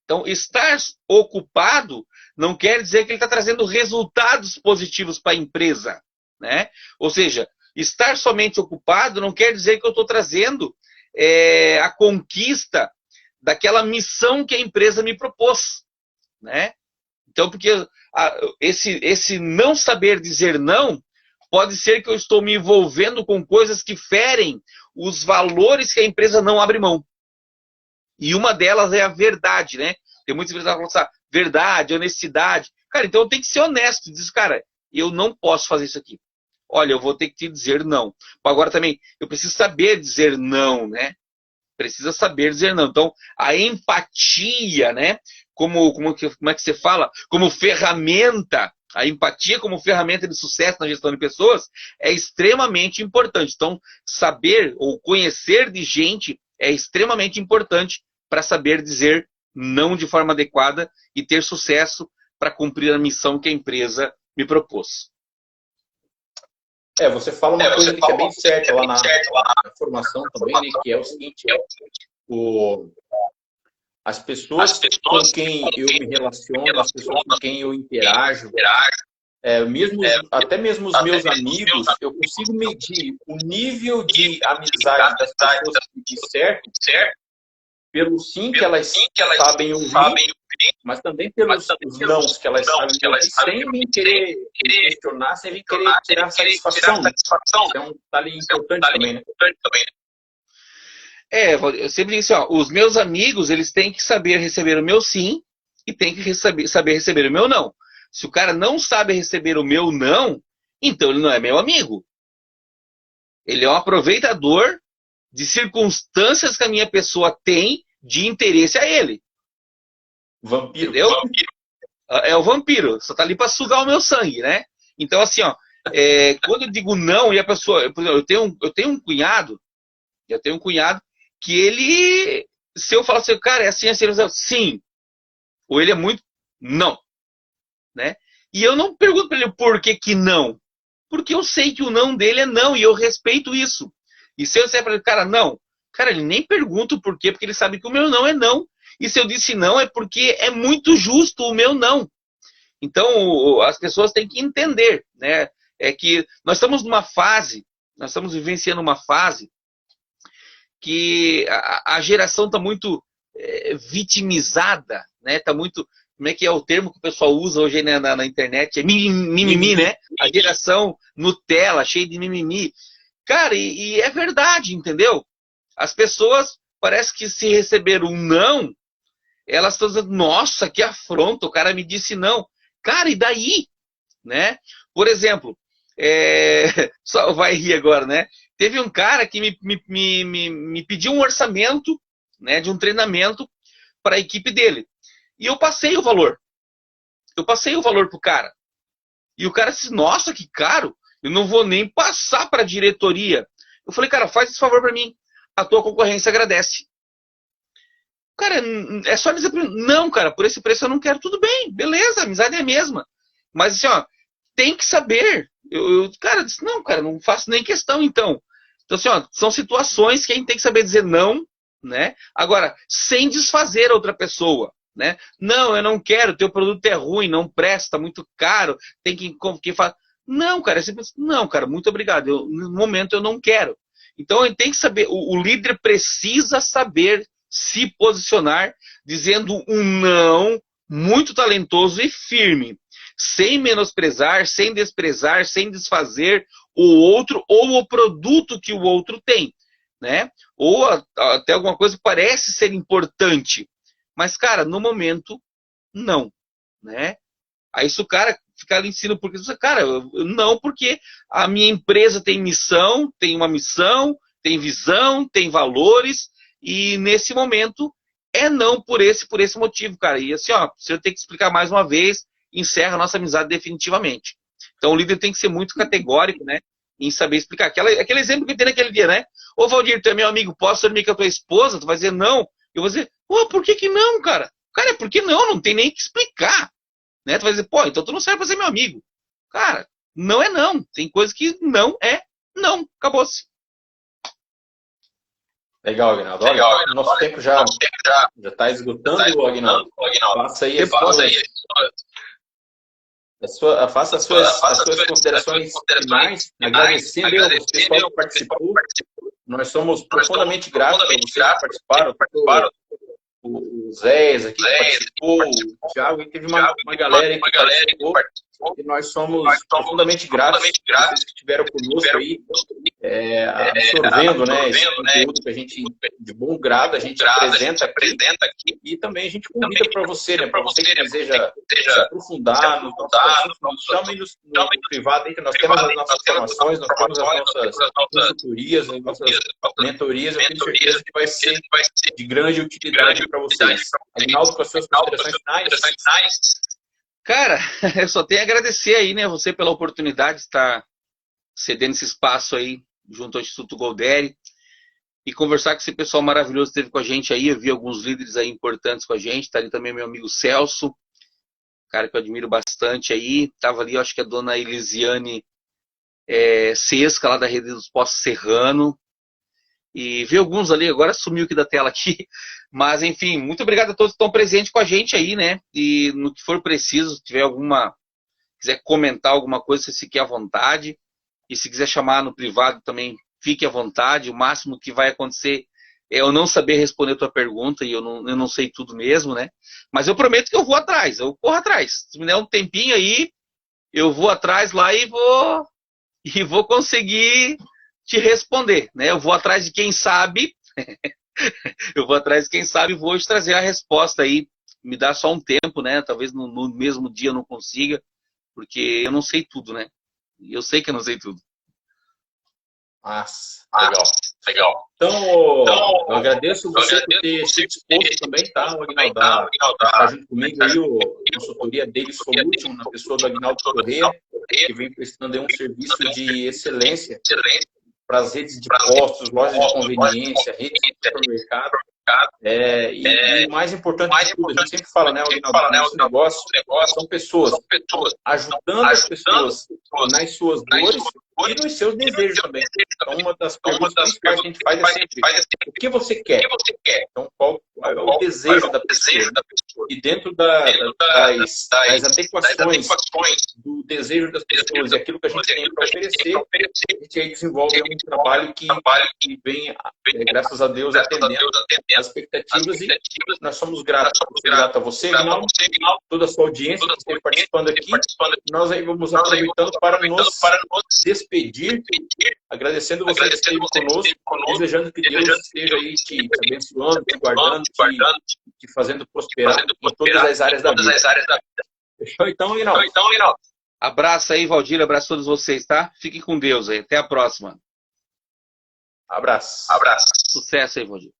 Então, estar ocupado não quer dizer que ele está trazendo resultados positivos para a empresa, né? Ou seja, estar somente ocupado não quer dizer que eu estou trazendo a conquista daquela missão que a empresa me propôs, né? Então, porque esse não saber dizer não, pode ser que eu estou me envolvendo com coisas que ferem os valores que a empresa não abre mão. E uma delas é a verdade, né? Tem muitas empresas que falam assim, verdade, honestidade. Cara, então eu tenho que ser honesto. Diz, cara, eu não posso fazer isso aqui. Olha, eu vou ter que te dizer não. Agora também, eu preciso saber dizer não, né? Precisa saber dizer não. Então, a empatia, né? Como é que você fala? Como ferramenta, a empatia como ferramenta de sucesso na gestão de pessoas é extremamente importante. Então, saber ou conhecer de gente é extremamente importante para saber dizer não de forma adequada e ter sucesso para cumprir a missão que a empresa me propôs. Você fala uma coisa que é bem certa lá na formação também, né, que é o seguinte, as pessoas com quem eu me relaciono, as pessoas com quem eu interajo, até mesmo os meus amigos, eu consigo medir o nível de amizade das pessoas que dissertam pelo sim que elas sabem ouvir, mas também pelos nãos que elas sabem ouvir, sem nem querer questionar, sem nem querer tirar satisfação. É um detalhe importante também, né? Eu sempre digo assim, os meus amigos, eles têm que saber receber o meu sim e têm que saber receber o meu não. Se o cara não sabe receber o meu não, então ele não é meu amigo. Ele é um aproveitador de circunstâncias que a minha pessoa tem de interesse a ele. Vampiro. Entendeu? É o vampiro, só tá ali para sugar o meu sangue, né? Então, assim, quando eu digo não, e a pessoa... Eu tenho um cunhado que ele... Se eu falar assim, cara, é assim, assim, sim. Ou ele é muito... Não. Né? E eu não pergunto para ele por que não. Porque eu sei que o não dele é não, e eu respeito isso. E se eu disser para ele, cara, não. Cara, ele nem pergunta o porquê, porque ele sabe que o meu não é não. E se eu disse não, é porque é muito justo o meu não. Então, as pessoas têm que entender, né? É que nós estamos vivenciando uma fase que a geração está muito vitimizada, né? Está muito, como é que é o termo que o pessoal usa hoje na internet? É mimimi, né? A geração Nutella, cheia de mimimi. Cara, e é verdade, entendeu? As pessoas, parece que se receber um não, elas estão dizendo, nossa, que afronta, o cara me disse não. Cara, e daí? Né? Por exemplo, só vai rir agora, né? Teve um cara que me pediu um orçamento, né, de um treinamento para a equipe dele. E eu passei o valor. Eu passei o valor pro cara. E o cara disse, nossa, que caro. Eu não vou nem passar para a diretoria. Eu falei, cara, faz esse favor para mim. A tua concorrência agradece. Cara, é só dizer pra mim, não, cara, por esse preço eu não quero. Tudo bem, beleza, a amizade é a mesma. Mas assim, ó, tem que saber. Cara, disse, não, cara, não faço nem questão, então. Então, assim, ó, são situações que a gente tem que saber dizer não, né? Agora, sem desfazer a outra pessoa, né? Não, eu não quero, teu produto é ruim, não presta, muito caro, tem que fazer. Não, cara, é simples, não, cara, muito obrigado. No momento eu não quero. Então, a gente tem que saber, o líder precisa saber se posicionar, dizendo um não muito talentoso e firme, sem menosprezar, sem desprezar, sem desfazer o outro ou o produto que o outro tem, né? Ou até alguma coisa que parece ser importante, mas, cara, no momento, não, né? Aí se o cara ficar ali em cima, porque, cara, não, porque a minha empresa tem missão, tem uma missão, tem visão, tem valores, e nesse momento é não por esse motivo, cara. E assim, ó, se eu ter que explicar mais uma vez, encerra a nossa amizade definitivamente. Então o líder tem que ser muito categórico, né? Em saber explicar. Aquele exemplo que tem naquele dia, né? Ô Valdir, tu é meu amigo, posso dormir com a tua esposa? Tu vai dizer não. Eu vou dizer, pô, por que não, cara? Cara, por que não? Não tem nem que explicar. Né? Tu vai dizer, pô, então tu não serve pra ser meu amigo. Cara, não é não. Tem coisa que não é não. Acabou-se. Legal, Aguinaldo. Olha, o nosso tempo já está esgotando, Aguinaldo. Faça aí faça as suas considerações finais, agradecendo ao pessoal que participou. Nós somos profundamente gratos por vocês que participaram. O Zé aqui que participou, o Thiago, e teve uma galera que participou. E nós somos profundamente gratos por vocês que estiveram conosco aí, absorvendo, né, esse conteúdo que a gente, de bom grado, a gente apresenta aqui. E também a gente convida para você, né, para você que deseja se aprofundar nos chame-nos no privado, aí que nós temos as nossas formações, nós temos as nossas consultorias, as nossas mentorias. Eu tenho certeza que vai ser de grande utilidade para vocês. Aguinaldo, com as suas considerações finais. Cara, eu só tenho a agradecer aí, né, você pela oportunidade de estar cedendo esse espaço aí junto ao Instituto Golderi e conversar com esse pessoal maravilhoso que esteve com a gente aí. Eu vi alguns líderes aí importantes com a gente. Tá ali também meu amigo Celso, cara que eu admiro bastante aí. Tava ali, eu acho que a dona Elisiane Sesca, lá da Rede dos Postos Serrano. E vi alguns ali, agora sumiu aqui da tela aqui. Mas, enfim, muito obrigado a todos que estão presentes com a gente aí, né? E no que for preciso, se tiver quiser comentar alguma coisa, se fique à vontade. E se quiser chamar no privado também, fique à vontade. O máximo que vai acontecer é eu não saber responder a tua pergunta, e eu não sei tudo mesmo, né? Mas eu prometo que eu vou atrás, eu corro atrás. Se me der um tempinho aí, eu vou atrás lá e vou conseguir te responder, né? Eu vou atrás de quem sabe, eu vou atrás de quem sabe e vou te trazer a resposta aí. Me dá só um tempo, né? Talvez no mesmo dia eu não consiga, porque eu não sei tudo, né? Eu sei que eu não sei tudo. Legal. Então, eu agradeço você por ter se disposto também, tá? O Aguinaldo está junto comigo aí, a consultoria Daily Solution, na pessoa do Aguinaldo Corrêa, que vem prestando aí um serviço de excelência para as redes de postos, lojas de conveniência, redes de supermercado. E o mais importante de tudo, a gente sempre fala, né, Aguinaldo, nosso negócio são pessoas, ajudando as pessoas nas suas dores e nos seus desejos também. Então, uma das perguntas principais que a gente faz é sempre: o que você quer? Então, qual é o desejo da pessoa? E dentro das adequações do desejo das pessoas e aquilo que a gente tem para oferecer, a gente aí desenvolve um trabalho que vem, graças a Deus, atendendo as expectativas, e nós somos gratos. Grato a você, Aguinaldo, toda a sua audiência que esteve participando aqui. Nós aí vamos aproveitando para nos despedir, agradecendo você que esteve conosco, desejando que Deus esteja aí te abençoando, te guardando, te fazendo prosperar em todas as áreas da vida. Fechou então, Aguinaldo? Abraço aí, Valdir, abraço a todos vocês, tá? Fiquem com Deus aí, até a próxima. Abraço. Sucesso aí, Valdir.